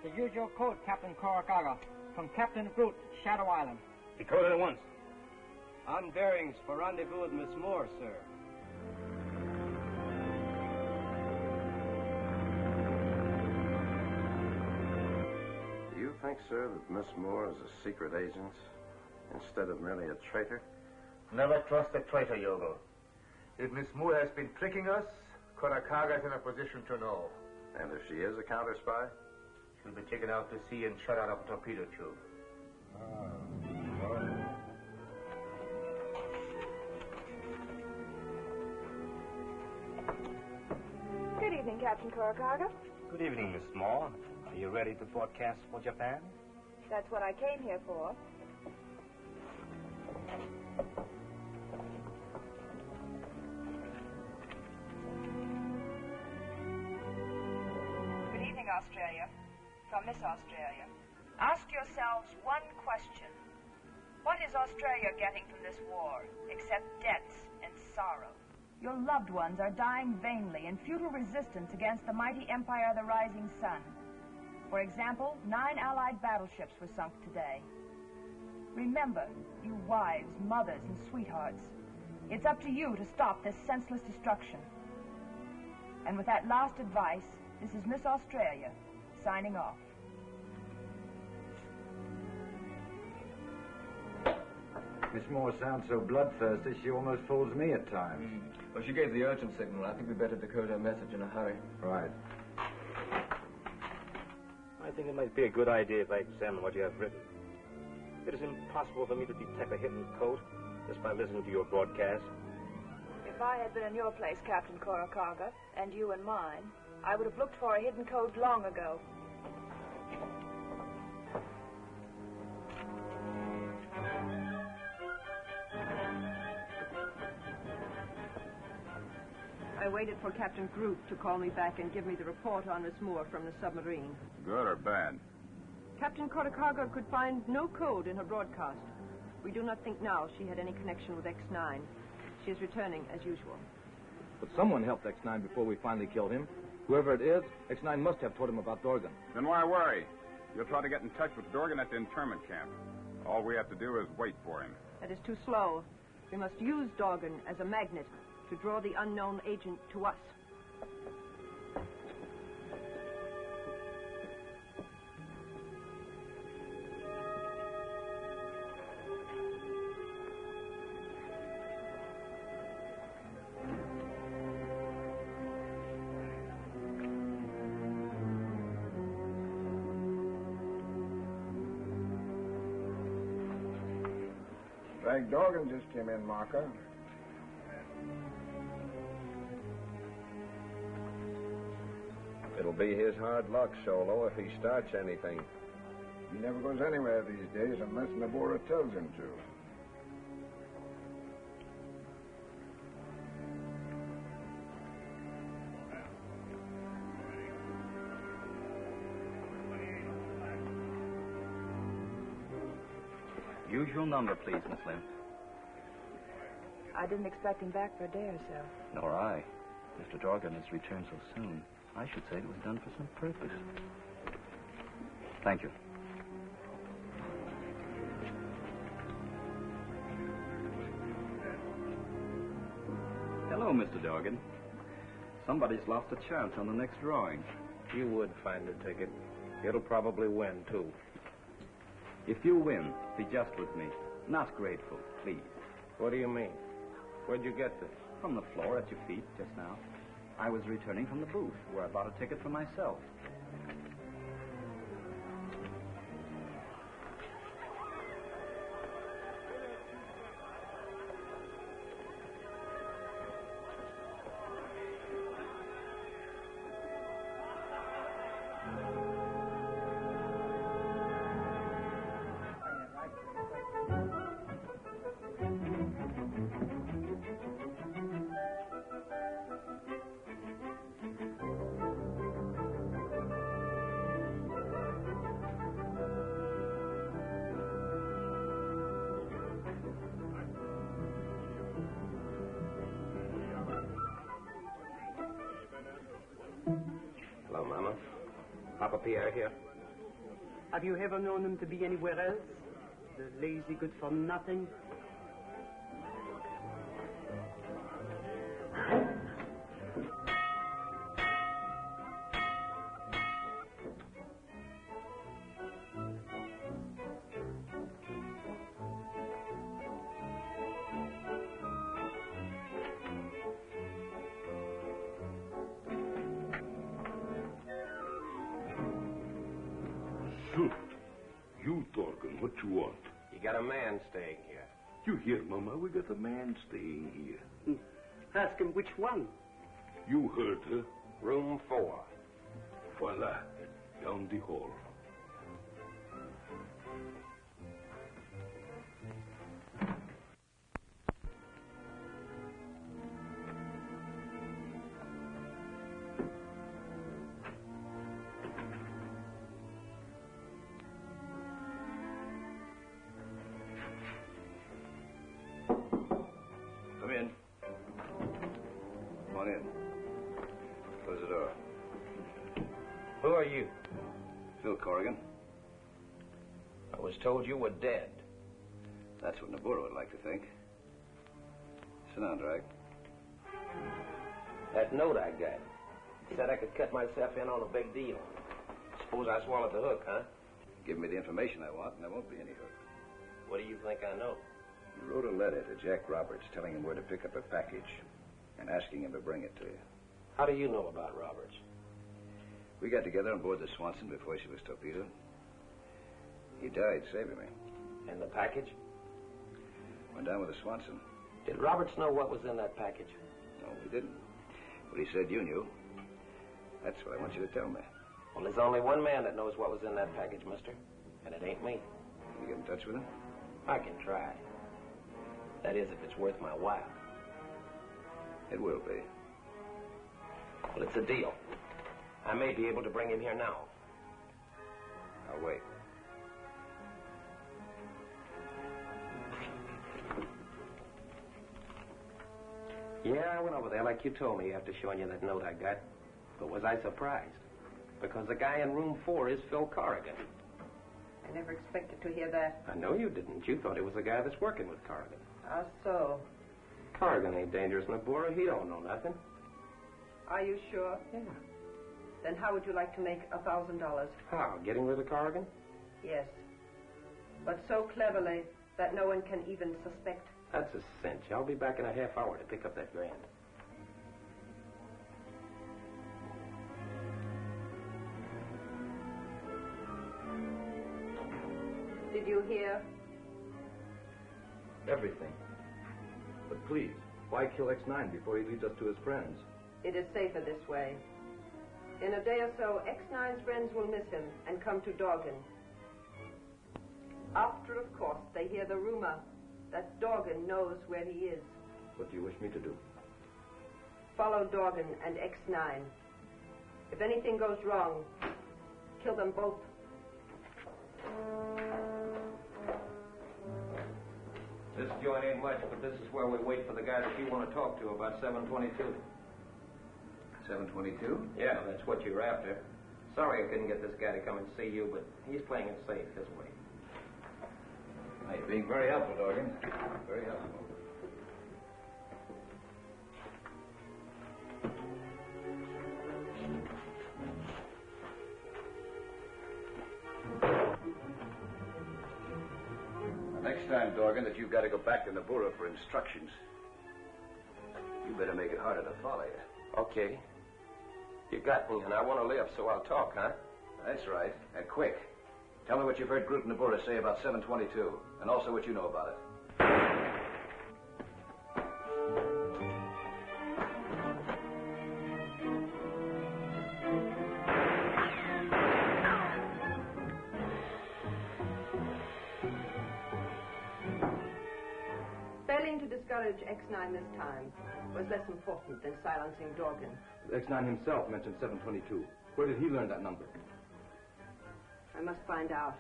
The usual code, Captain Korakaga. From Captain Groot, Shadow Island. Decoded at once. On bearings for rendezvous with Miss Moore, sir. Do you think, sir, that Miss Moore is a secret agent instead of merely a traitor? Never trust a traitor, Yogo. If Miss Moore has been tricking us, Korakaga is in a position to know. And if she is a counter spy? She'll be taken out to sea and shot out of a torpedo tube. Good evening, Captain Korakaga. Good evening, Miss Moore. Are you ready to broadcast for Japan? That's what I came here for. Good evening, Australia. From Miss Australia. Ask yourselves one question. What is Australia getting from this war, except debts and sorrow? Your loved ones are dying vainly in futile resistance against the mighty empire of the rising sun. For example, 9 Allied battleships were sunk today. Remember, you wives, mothers, and sweethearts, it's up to you to stop this senseless destruction. And with that last advice, this is Miss Australia, signing off. Miss Moore sounds so bloodthirsty, she almost fools me at times. Well, she gave the urgent signal. I think we better decode her message in a hurry. Right. I think it might be a good idea if I examine what you have written. It is impossible for me to detect a hidden code just by listening to your broadcast. If I had been in your place, Captain Korakaga, and you in mine, I would have looked for a hidden code long ago. I waited for Captain Groot to call me back and give me the report on Miss Moore from the submarine. Good or bad? Captain Korakaga could find no code in her broadcast. We do not think now she had any connection with X-9. She is returning as usual. But someone helped X-9 before we finally killed him. Whoever it is, X-9 must have told him about Dorgan. Then why worry? You'll try to get in touch with Dorgan at the internment camp. All we have to do is wait for him. That is too slow. We must use Dorgan as a magnet to draw the unknown agent to us. Frank Dorgan just came in, Marker. It'll be his hard luck, Solo, if he starts anything. He never goes anywhere these days unless Nabora tells him to. Usual number, please, Miss Lynn. I didn't expect him back for a day or so. Nor I. Mr. Dorgan has returned so soon. I should say it was done for some purpose. Thank you. Hello, Mr. Dorgan. Somebody's lost a chance on the next drawing. You would find a ticket. It'll probably win, too. If you win, be just with me. Not grateful, please. What do you mean? Where'd you get this? From the floor at your feet just now. I was returning from the booth where I bought a ticket for myself. Hello, Mama. Papa Pierre here. Have you ever known him to be anywhere else? The lazy good-for-nothing? So, you, Dorgan, what you want? You got a man staying here. You hear, Mama? We got a man staying here. Ask him which one. You heard her. Room 4. Voila. Down the hall. Come in. Come on in. Close the door. Who are you? Phil Corrigan. I was told you were dead. That's what Nabora would like to think. Sit down, Drag. That note I got said I could cut myself in on a big deal. Suppose I swallowed the hook, huh? Give me the information I want, and there won't be any hook. What do you think I know? You wrote a letter to Jack Roberts telling him where to pick up a package and asking him to bring it to you. How do you know about Roberts? We got together on board the Swanson before she was torpedoed. He died saving me. And the package? Went down with the Swanson. Did Roberts know what was in that package? No, we didn't. But he said you knew. That's what I want you to tell me. Well, there's only one man that knows what was in that package, mister. And it ain't me. Can you get in touch with him? I can try. That is, if it's worth my while. It will be. Well, it's a deal. I may be able to bring him here now. I'll wait. Yeah, I went over there like you told me after showing you that note I got. But was I surprised? Because the guy in room 4 is Phil Corrigan. I never expected to hear that. I know you didn't. You thought it was the guy that's working with Corrigan. How so? Corrigan ain't dangerous, Nabora. He don't know nothing. Are you sure? Yeah. Then how would you like to make $1,000? How? Getting rid of Corrigan? Yes. But so cleverly that no one can even suspect. That's a cinch. I'll be back in a half hour to pick up that grand. Did you hear? Everything. But please, why kill X-9 before he leads us to his friends? It is safer this way. In a day or so, X-9's friends will miss him and come to Dorgan. After, of course, they hear the rumor that Dorgan knows where he is. What do you wish me to do? Follow Dorgan and X-9. If anything goes wrong, kill them both. This joint ain't much, but this is where we wait for the guy that you want to talk to about 722. 722? Yeah, that's what you're after. Sorry I couldn't get this guy to come and see you, but he's playing it safe his way. Hey, you're being very helpful, Dorgan. Very helpful. Next time, Dorgan, that you've got to go back to Nabura for instructions, you better make it harder to follow you. Okay. You got me, and I want to live, so I'll talk, huh? That's right. And quick. Tell me what you've heard Groot and Nabura say about 722, and also what you know about it. Failing to discourage X-9 this time was less important than silencing Dorgan. X-9 himself mentioned 722. Where did he learn that number? I must find out.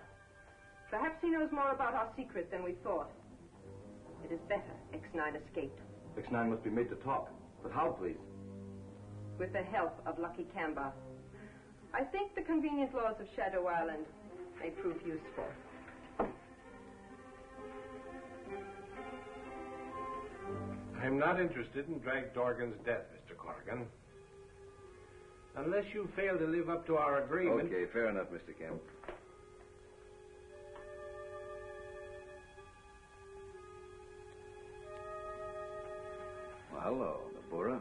Perhaps he knows more about our secret than we thought. It is better X-9 escaped. X-9 must be made to talk. But how, please? With the help of Lucky Kamba. I think the convenient laws of Shadow Island may prove useful. I'm not interested in Drag Dorgan's death, Mr. Corrigan. Unless you fail to live up to our agreement... Okay, fair enough, Mr. Kemp. Well, hello, Nabura.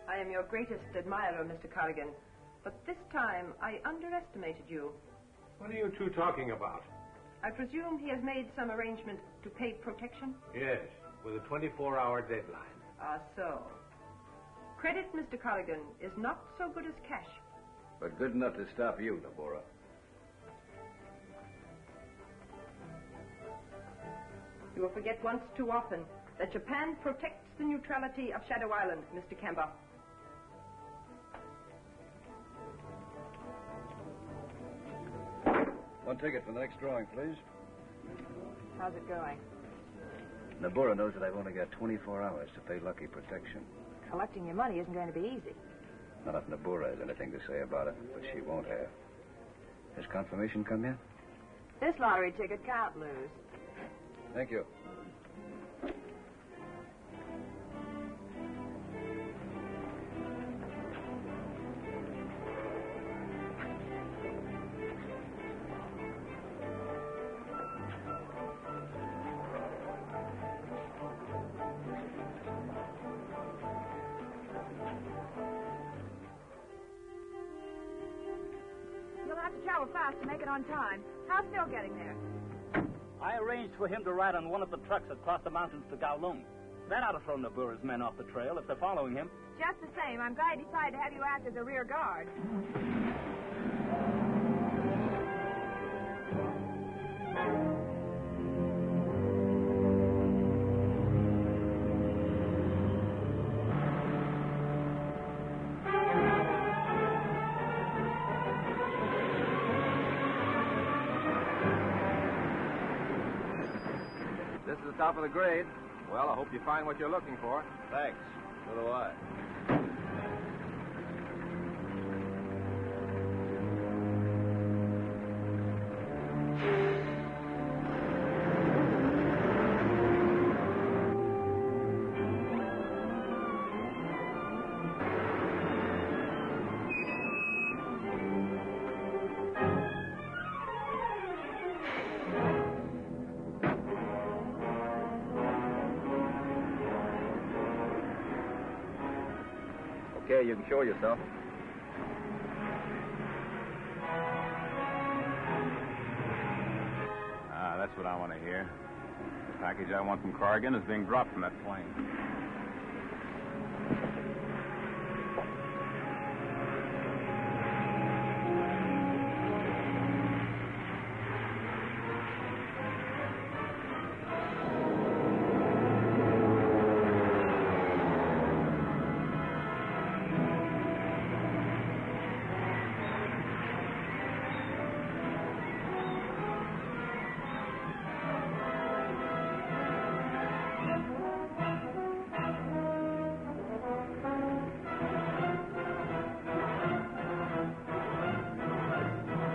I am your greatest admirer, Mr. Corrigan. But this time, I underestimated you. What are you two talking about? I presume he has made some arrangement to pay protection? Yes, with a 24-hour deadline. Ah, so. Credit, Mr. Corrigan, is not so good as cash. But good enough to stop you, Nabura. You will forget once too often that Japan protects the neutrality of Shadow Island, Mr. Kemba. One ticket for the next drawing, please. How's it going? Nabura knows that I've only got 24 hours to pay Lucky protection. Collecting your money isn't going to be easy. Not if Nabura has anything to say about it, but she won't have. Has confirmation come yet? This lottery ticket can't lose. Thank you. Travel fast to make it on time. How's Phil getting there? I arranged for him to ride on one of the trucks that crossed the mountains to Kowloon. That ought to throw Nabura's men off the trail if they're following him. Just the same, I'm glad he decided to have you act as a rear guard. This is the top of the grade. Well, I hope you find what you're looking for. Thanks. So do I. Okay, you can show yourself. That's what I want to hear. The package I want from Corrigan is being dropped from that plane.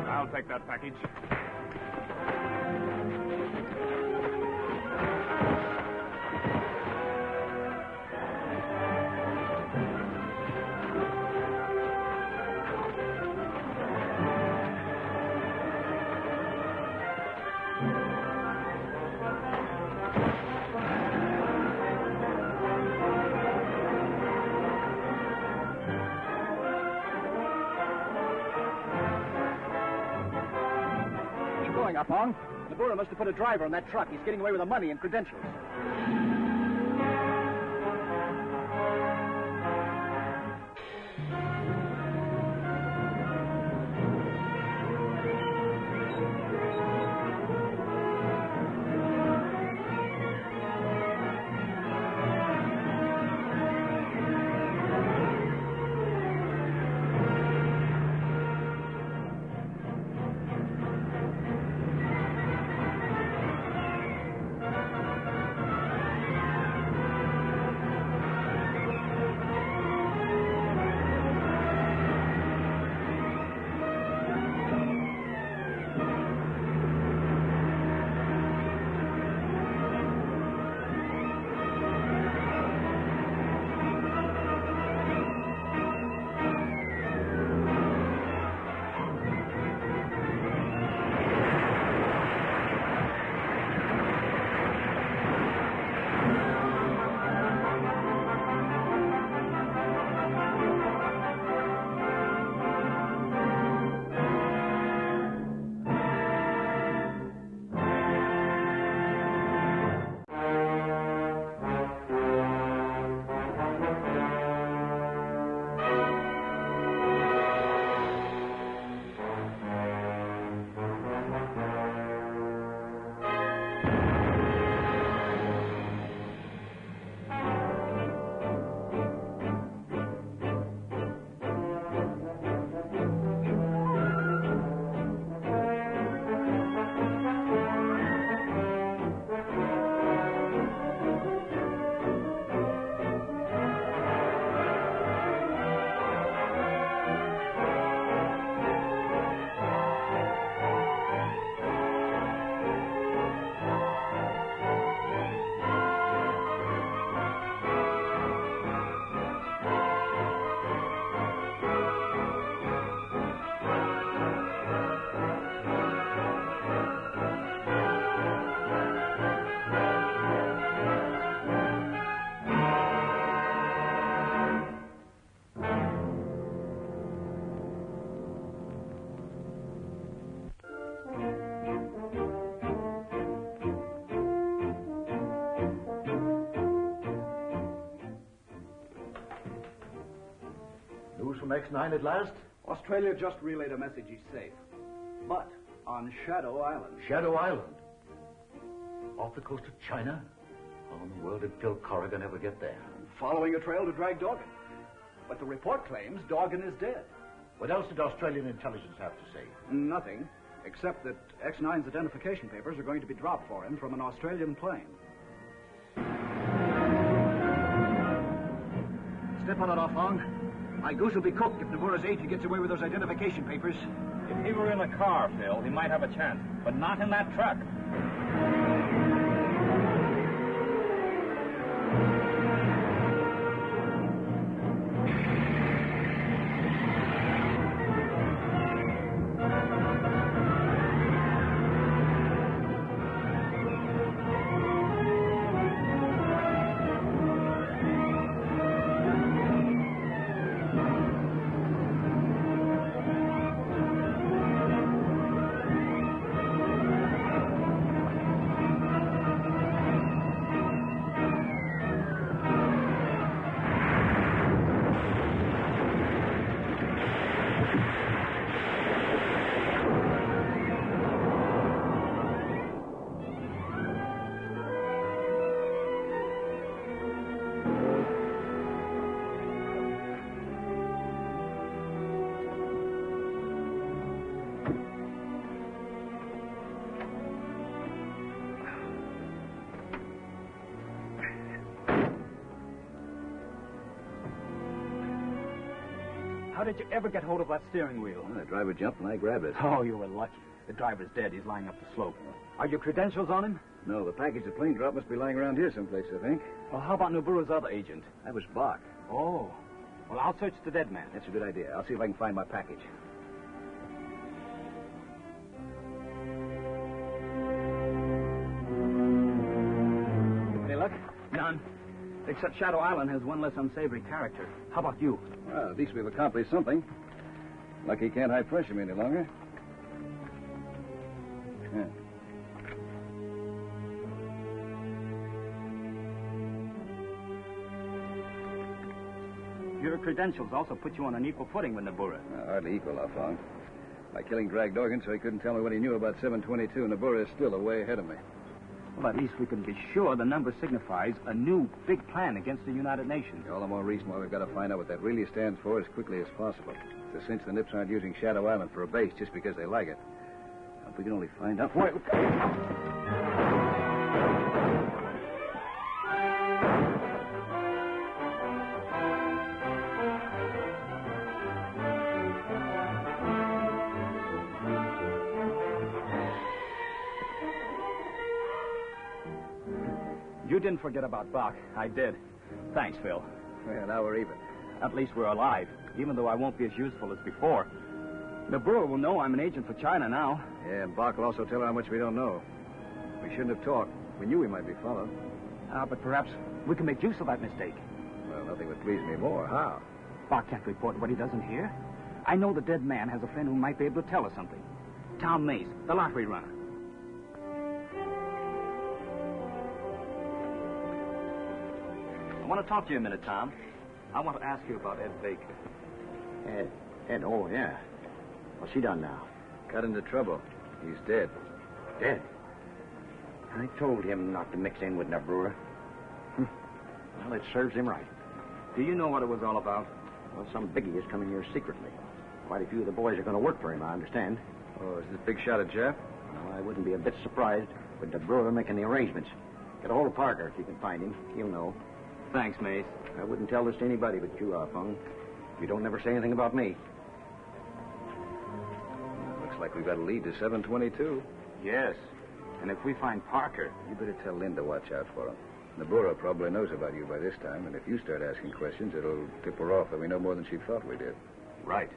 I'll take that package. Upon? Nabura must have put a driver on that truck. He's getting away with the money and credentials. from X-9 at last? Australia just relayed a message he's safe. But on Shadow Island. Shadow Island? Off the coast of China? How in the world did Phil Corrigan ever get there? Following a trail to drag Dorgan. But the report claims Dorgan is dead. What else did Australian intelligence have to say? Nothing, except that X-9's identification papers are going to be dropped for him from an Australian plane. Step on it, Offong. My goose will be cooked if Naburra's agent gets away with those identification papers. If he were in a car, Phil, he might have a chance. But not in that truck. How did you ever get hold of that steering wheel? Well, the driver jumped and I grabbed it. Oh, you were lucky. The driver's dead. He's lying up the slope. Are your credentials on him? No, the package the plane dropped must be lying around here someplace, I think. Well, how about Naburra's other agent? That was Bach. Oh. Well, I'll search the dead man. That's a good idea. I'll see if I can find my package. Any luck? None. Except Shadow Island has one less unsavory character. How about you? Well, at least we've accomplished something. Lucky he can't hide pressure from me any longer. Yeah. Your credentials also put you on an equal footing with Naburra. Hardly equal, Alphonse. By killing Drag Dorgan so he couldn't tell me what he knew about 722, Naburra is still a way ahead of me. Well, at least we can be sure the number signifies a new big plan against the United Nations. All the more reason why we've got to find out what that really stands for as quickly as possible. It's a cinch the Nips aren't using Shadow Island for a base just because they like it. If we can only find out... Wait, You didn't forget about Bach. I did. Thanks, Phil. Well, now we're even. At least we're alive, even though I won't be as useful as before. Naburra will know I'm an agent for China now. Yeah, and Bach will also tell her how much we don't know. We shouldn't have talked. We knew we might be followed. But perhaps we can make use of that mistake. Well, nothing would please me more. How? Bach can't report what he doesn't hear. I know the dead man has a friend who might be able to tell us something. Tom Mace, the lottery runner. I want to talk to you a minute, Tom. I want to ask you about Ed Baker. Ed, oh, yeah. What's he done now? Got into trouble. He's dead. Dead? I told him not to mix in with Naburra. Well, it serves him right. Do you know what it was all about? Well, some biggie is coming here secretly. Quite a few of the boys are going to work for him, I understand. Oh, is this big shot a Jap? Well, I wouldn't be a bit surprised with Naburra making the arrangements. Get a hold of Parker if you can find him. He'll know. Thanks, Mace. I wouldn't tell this to anybody but you, Fung. You don't never say anything about me. Looks like we've got a lead to 722. Yes. And if we find Parker... You better tell Lynn to watch out for him. Naburra probably knows about you by this time, and if you start asking questions, it'll tip her off that we know more than she thought we did. Right.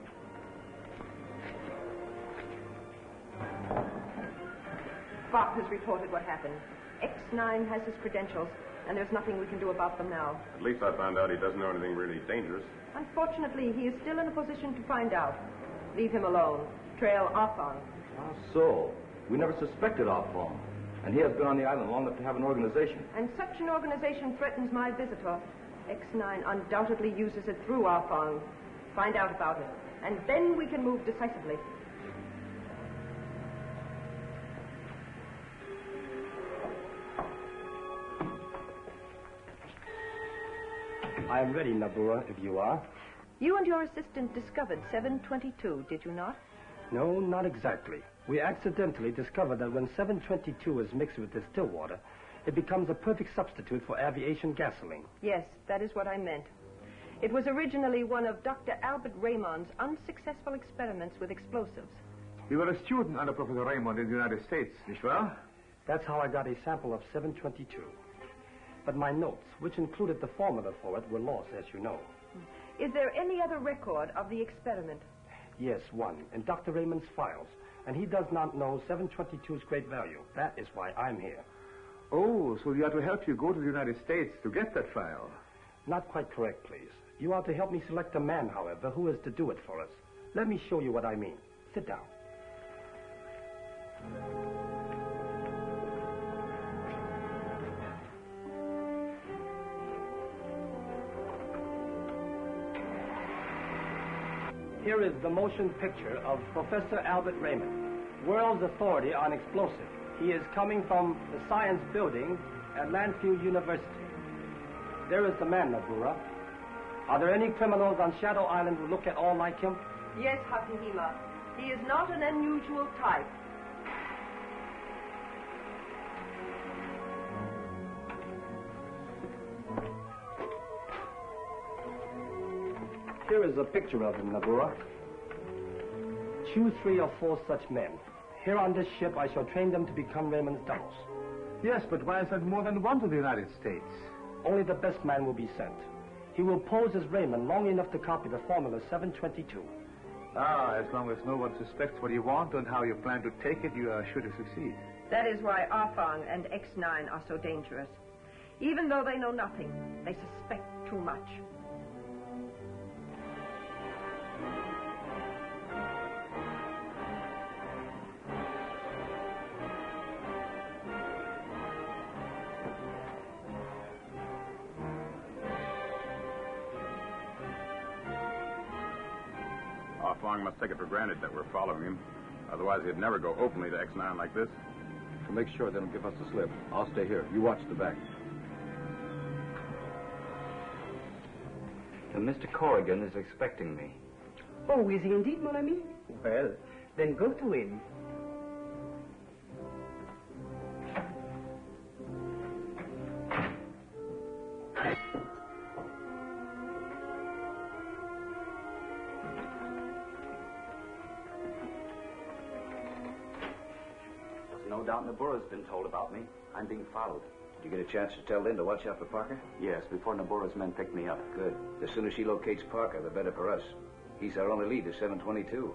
Bach has reported what happened. X-9 has his credentials, and there's nothing we can do about them now. At least I found out he doesn't know anything really dangerous. Unfortunately, he is still in a position to find out. Leave him alone. Trail Offon. So, we never suspected Offon. And he has been on the island long enough to have an organization. And such an organization threatens my visitor. X-9 undoubtedly uses it through Offon. Find out about it, and then we can move decisively. I am ready, Nabura, if you are. You and your assistant discovered 722, did you not? No, not exactly. We accidentally discovered that when 722 is mixed with distilled water, it becomes a perfect substitute for aviation gasoline. Yes, that is what I meant. It was originally one of Dr. Albert Raymond's unsuccessful experiments with explosives. You were a student under Professor Raymond in the United States, nicht wahr? That's how I got a sample of 722. But my notes, which included the formula for it, were lost, as you know. Is there any other record of the experiment? Yes, one, in Dr. Raymond's files. And he does not know 722's great value. That is why I'm here. Oh, so you are to help you go to the United States to get that file. Not quite correct, please. You are to help me select a man, however, who is to do it for us. Let me show you what I mean. Sit down. Here is the motion picture of Professor Albert Raymond, world's authority on explosives. He is coming from the science building at Landfield University. There is the man, Nabura. Are there any criminals on Shadow Island who look at all like him? Yes, Hakihima. He is not an unusual type. Here is a picture of him, Nabura. Choose 3 or 4 such men. Here on this ship, I shall train them to become Raymond's doubles. Yes, but why send more than one to the United States? Only the best man will be sent. He will pose as Raymond long enough to copy the formula 722. Ah, as long as no one suspects what you want and how you plan to take it, you are sure to succeed. That is why Arfang and X-9 are so dangerous. Even though they know nothing, they suspect too much. Arfang must take it for granted that we're following him. Otherwise, he'd never go openly to X-9 like this. To make sure they don't give us the slip, I'll stay here. You watch the back. Mr. Corrigan is expecting me. Oh, is he indeed, mon ami? Well, then go to him. No doubt Nabura's been told about me. I'm being followed. Did you get a chance to tell Lynn to watch out for Parker? Yes, before Nabura's men pick me up. Good. The sooner she locates Parker, the better for us. He's our only lead to 722.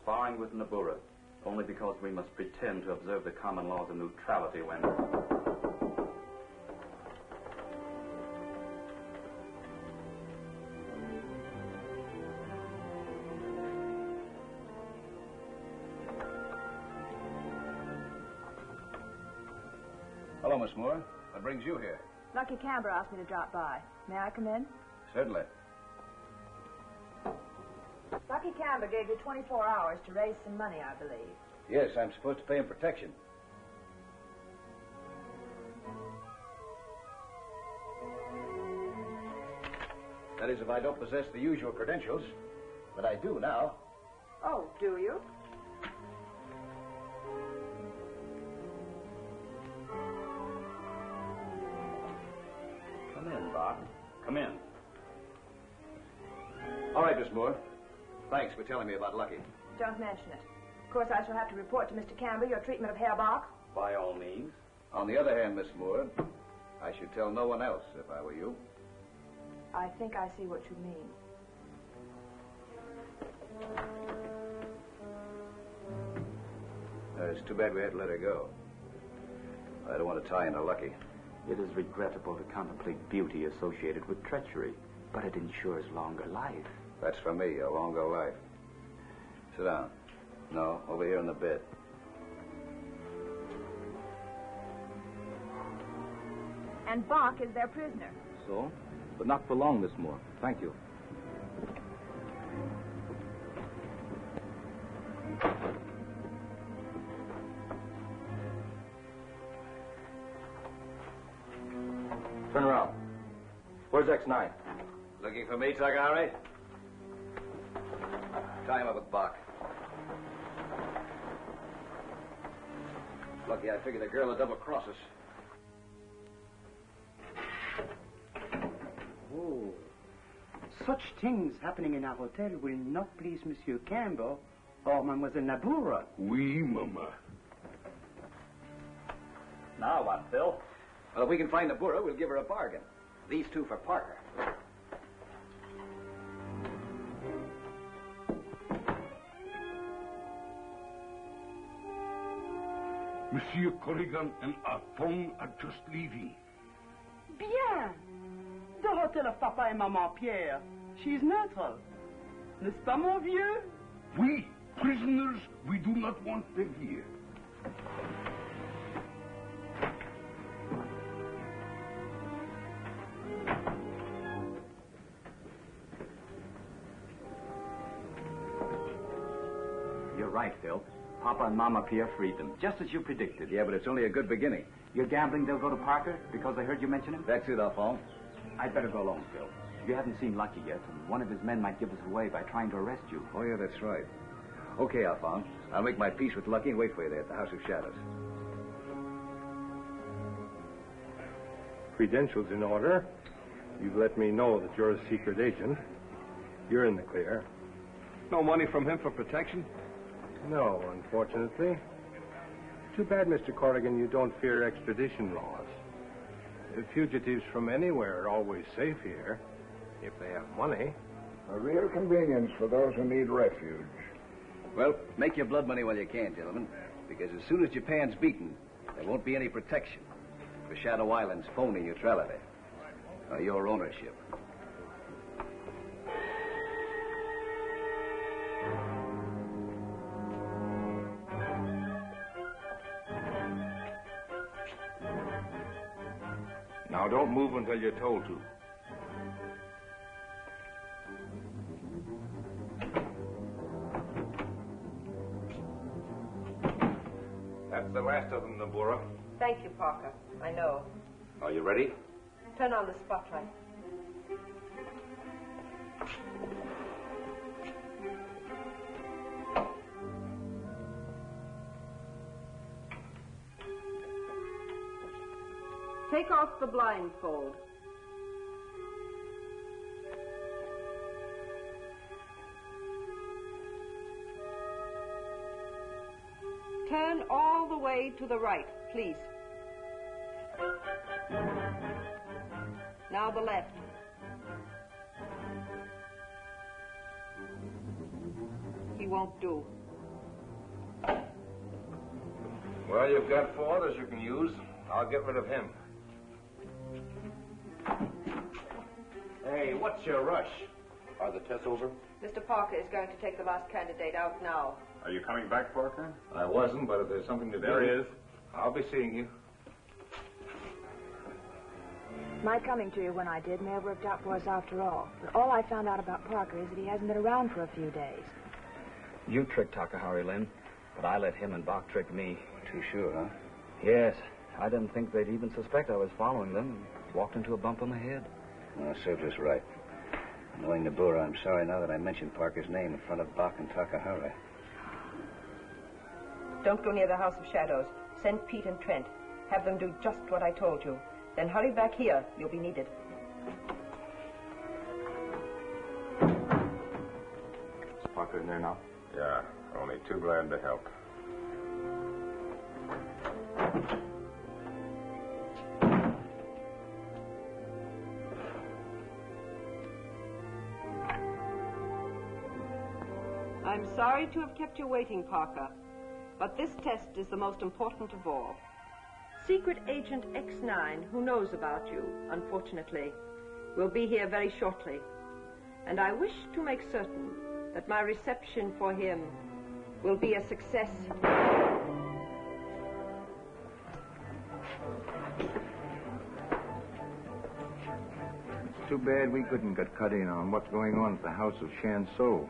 Sparring with Nabura. Only because we must pretend to observe the common laws of neutrality when... Hello, Miss Moore. What brings you here? Lucky Camber asked me to drop by. May I come in? Certainly. Lucky Camber gave you 24 hours to raise some money, I believe. Yes, I'm supposed to pay him protection. That is, if I don't possess the usual credentials. But I do now. Oh, do you? Come in, Bob. Come in. All right, Miss Moore. Thanks for telling me about Lucky. Don't mention it. Of course, I shall have to report to Mr. Camber your treatment of Herr Bach. By all means. On the other hand, Miss Moore, I should tell no one else if I were you. I think I see what you mean. It's too bad we had to let her go. I don't want to tie into Lucky. It is regrettable to contemplate beauty associated with treachery, but it ensures longer life. That's for me, a longer life. Sit down. No, over here in the bed. And Bach is their prisoner. So? But not for long, Miss Moore. Thank you. Turn around. Where's X-9? Looking for me, Takahari? Tie him up with Bach. Lucky I figured the girl would double-cross us. Oh. Such things happening in our hotel will not please Monsieur Campbell or Mademoiselle Nabura. Oui, Mama. Now what, Phil? Well, if we can find Nabura, we'll give her a bargain. These two for Parker. Monsieur Corrigan and Arpon are just leaving. Bien. The hotel of Papa and Maman Pierre. She's neutral. N'est-ce pas, mon vieux? We, prisoners, we do not want them here. You're right, Phil. Papa and Mama Pierre freed them, just as you predicted. Yeah, but it's only a good beginning. You're gambling they'll go to Parker because they heard you mention him? That's it, Alphonse. I'd better go alone, Phil. You haven't seen Lucky yet, and one of his men might give us away by trying to arrest you. Oh, yeah, that's right. Okay, Alphonse. I'll make my peace with Lucky and wait for you there at the House of Shadows. Credentials in order. You've let me know that you're a secret agent. You're in the clear. No money from him for protection? No, unfortunately. Too bad, Mr. Corrigan, you don't fear extradition laws. Fugitives from anywhere are always safe here, if they have money. A real convenience for those who need refuge. Well, make your blood money while you can, gentlemen, because as soon as Japan's beaten, there won't be any protection for Shadow Island's phony neutrality or your ownership. Now, don't move until you're told to. That's the last of them, Nabura. Thank you, Parker. I know. Are you ready? Turn on the spotlight. Take off the blindfold. Turn all the way to the right, please. Now the left. He won't do. Well, you've got 4 others you can use. I'll get rid of him. Hey, what's your rush? Are the tests over? Mr. Parker is going to take the last candidate out now. Are you coming back, Parker? I wasn't, but if there's something to do... There he is. I'll be seeing you. My coming to you when I did may have worked out for us after all. But all I found out about Parker is that he hasn't been around for a few days. You tricked Takahari, Lynn, but I let him and Bach trick me. Too sure, huh? Yes. I didn't think they'd even suspect I was following them and walked into a bump on the head. Well, serves us right. Knowing Nabura, I'm sorry now that I mentioned Parker's name in front of Bach and Takahari. Don't go near the House of Shadows. Send Pete and Trent. Have them do just what I told you. Then hurry back here. You'll be needed. Is Parker in there now? Yeah, only too glad to help. I'm sorry to have kept you waiting, Parker. But this test is the most important of all. Secret Agent X-9, who knows about you, unfortunately, will be here very shortly. And I wish to make certain that my reception for him will be a success. It's too bad we couldn't get cut in on what's going on at the house of Shanso.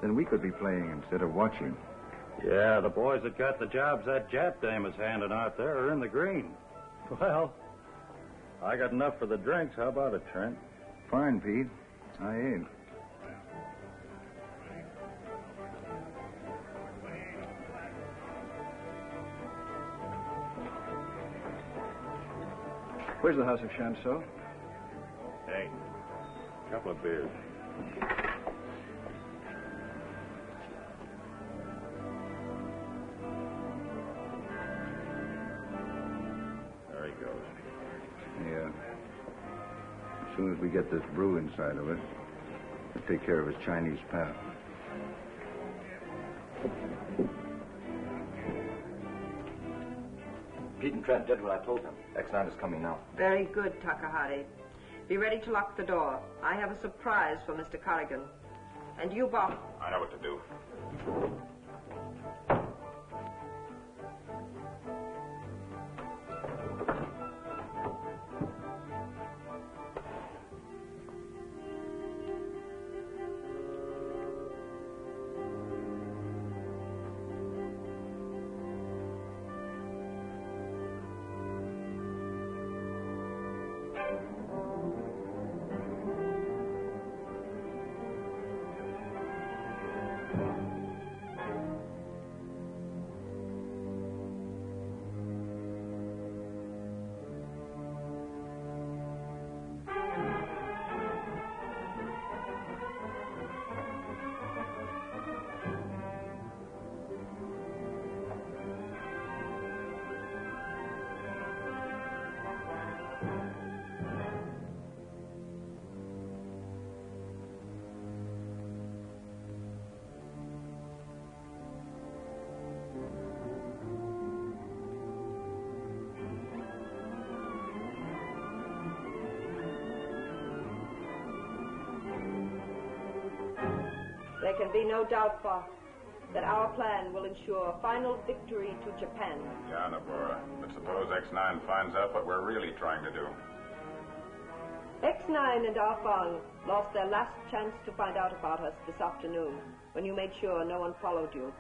Then we could be playing instead of watching. Yeah, the boys that got the jobs that Jap dame is handing out there are in the green. Well, I got enough for the drinks. How about it, Trent? Fine, Pete. I ain't. Where's the house of Shanso? Hey, a couple of beers. There he goes. Yeah. As soon as we get this brew inside of it, we'll take care of his Chinese pal. Pete and Trent did what I told them. X-9 is coming now. Very good, Takahari. Be ready to lock the door. I have a surprise for Mr. Corrigan. And you, Bob. I know what to do. There can be no doubt, Fox, that our plan will ensure final victory to Japan. Yeah, Nabora. But suppose X-9 finds out what we're really trying to do. X-9 and Arfang lost their last chance to find out about us this afternoon, when you made sure no one followed you.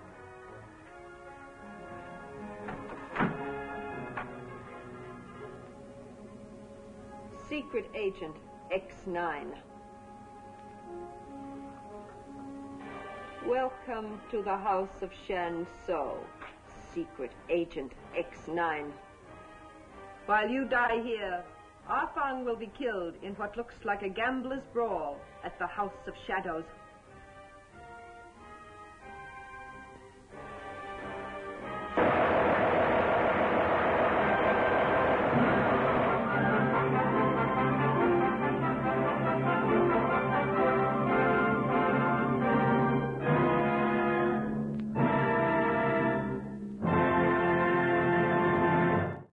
Secret Agent X-9. Welcome to the House of Shanso, Secret Agent X-9. While you die here, Arfang will be killed in what looks like a gambler's brawl at the House of Shadows.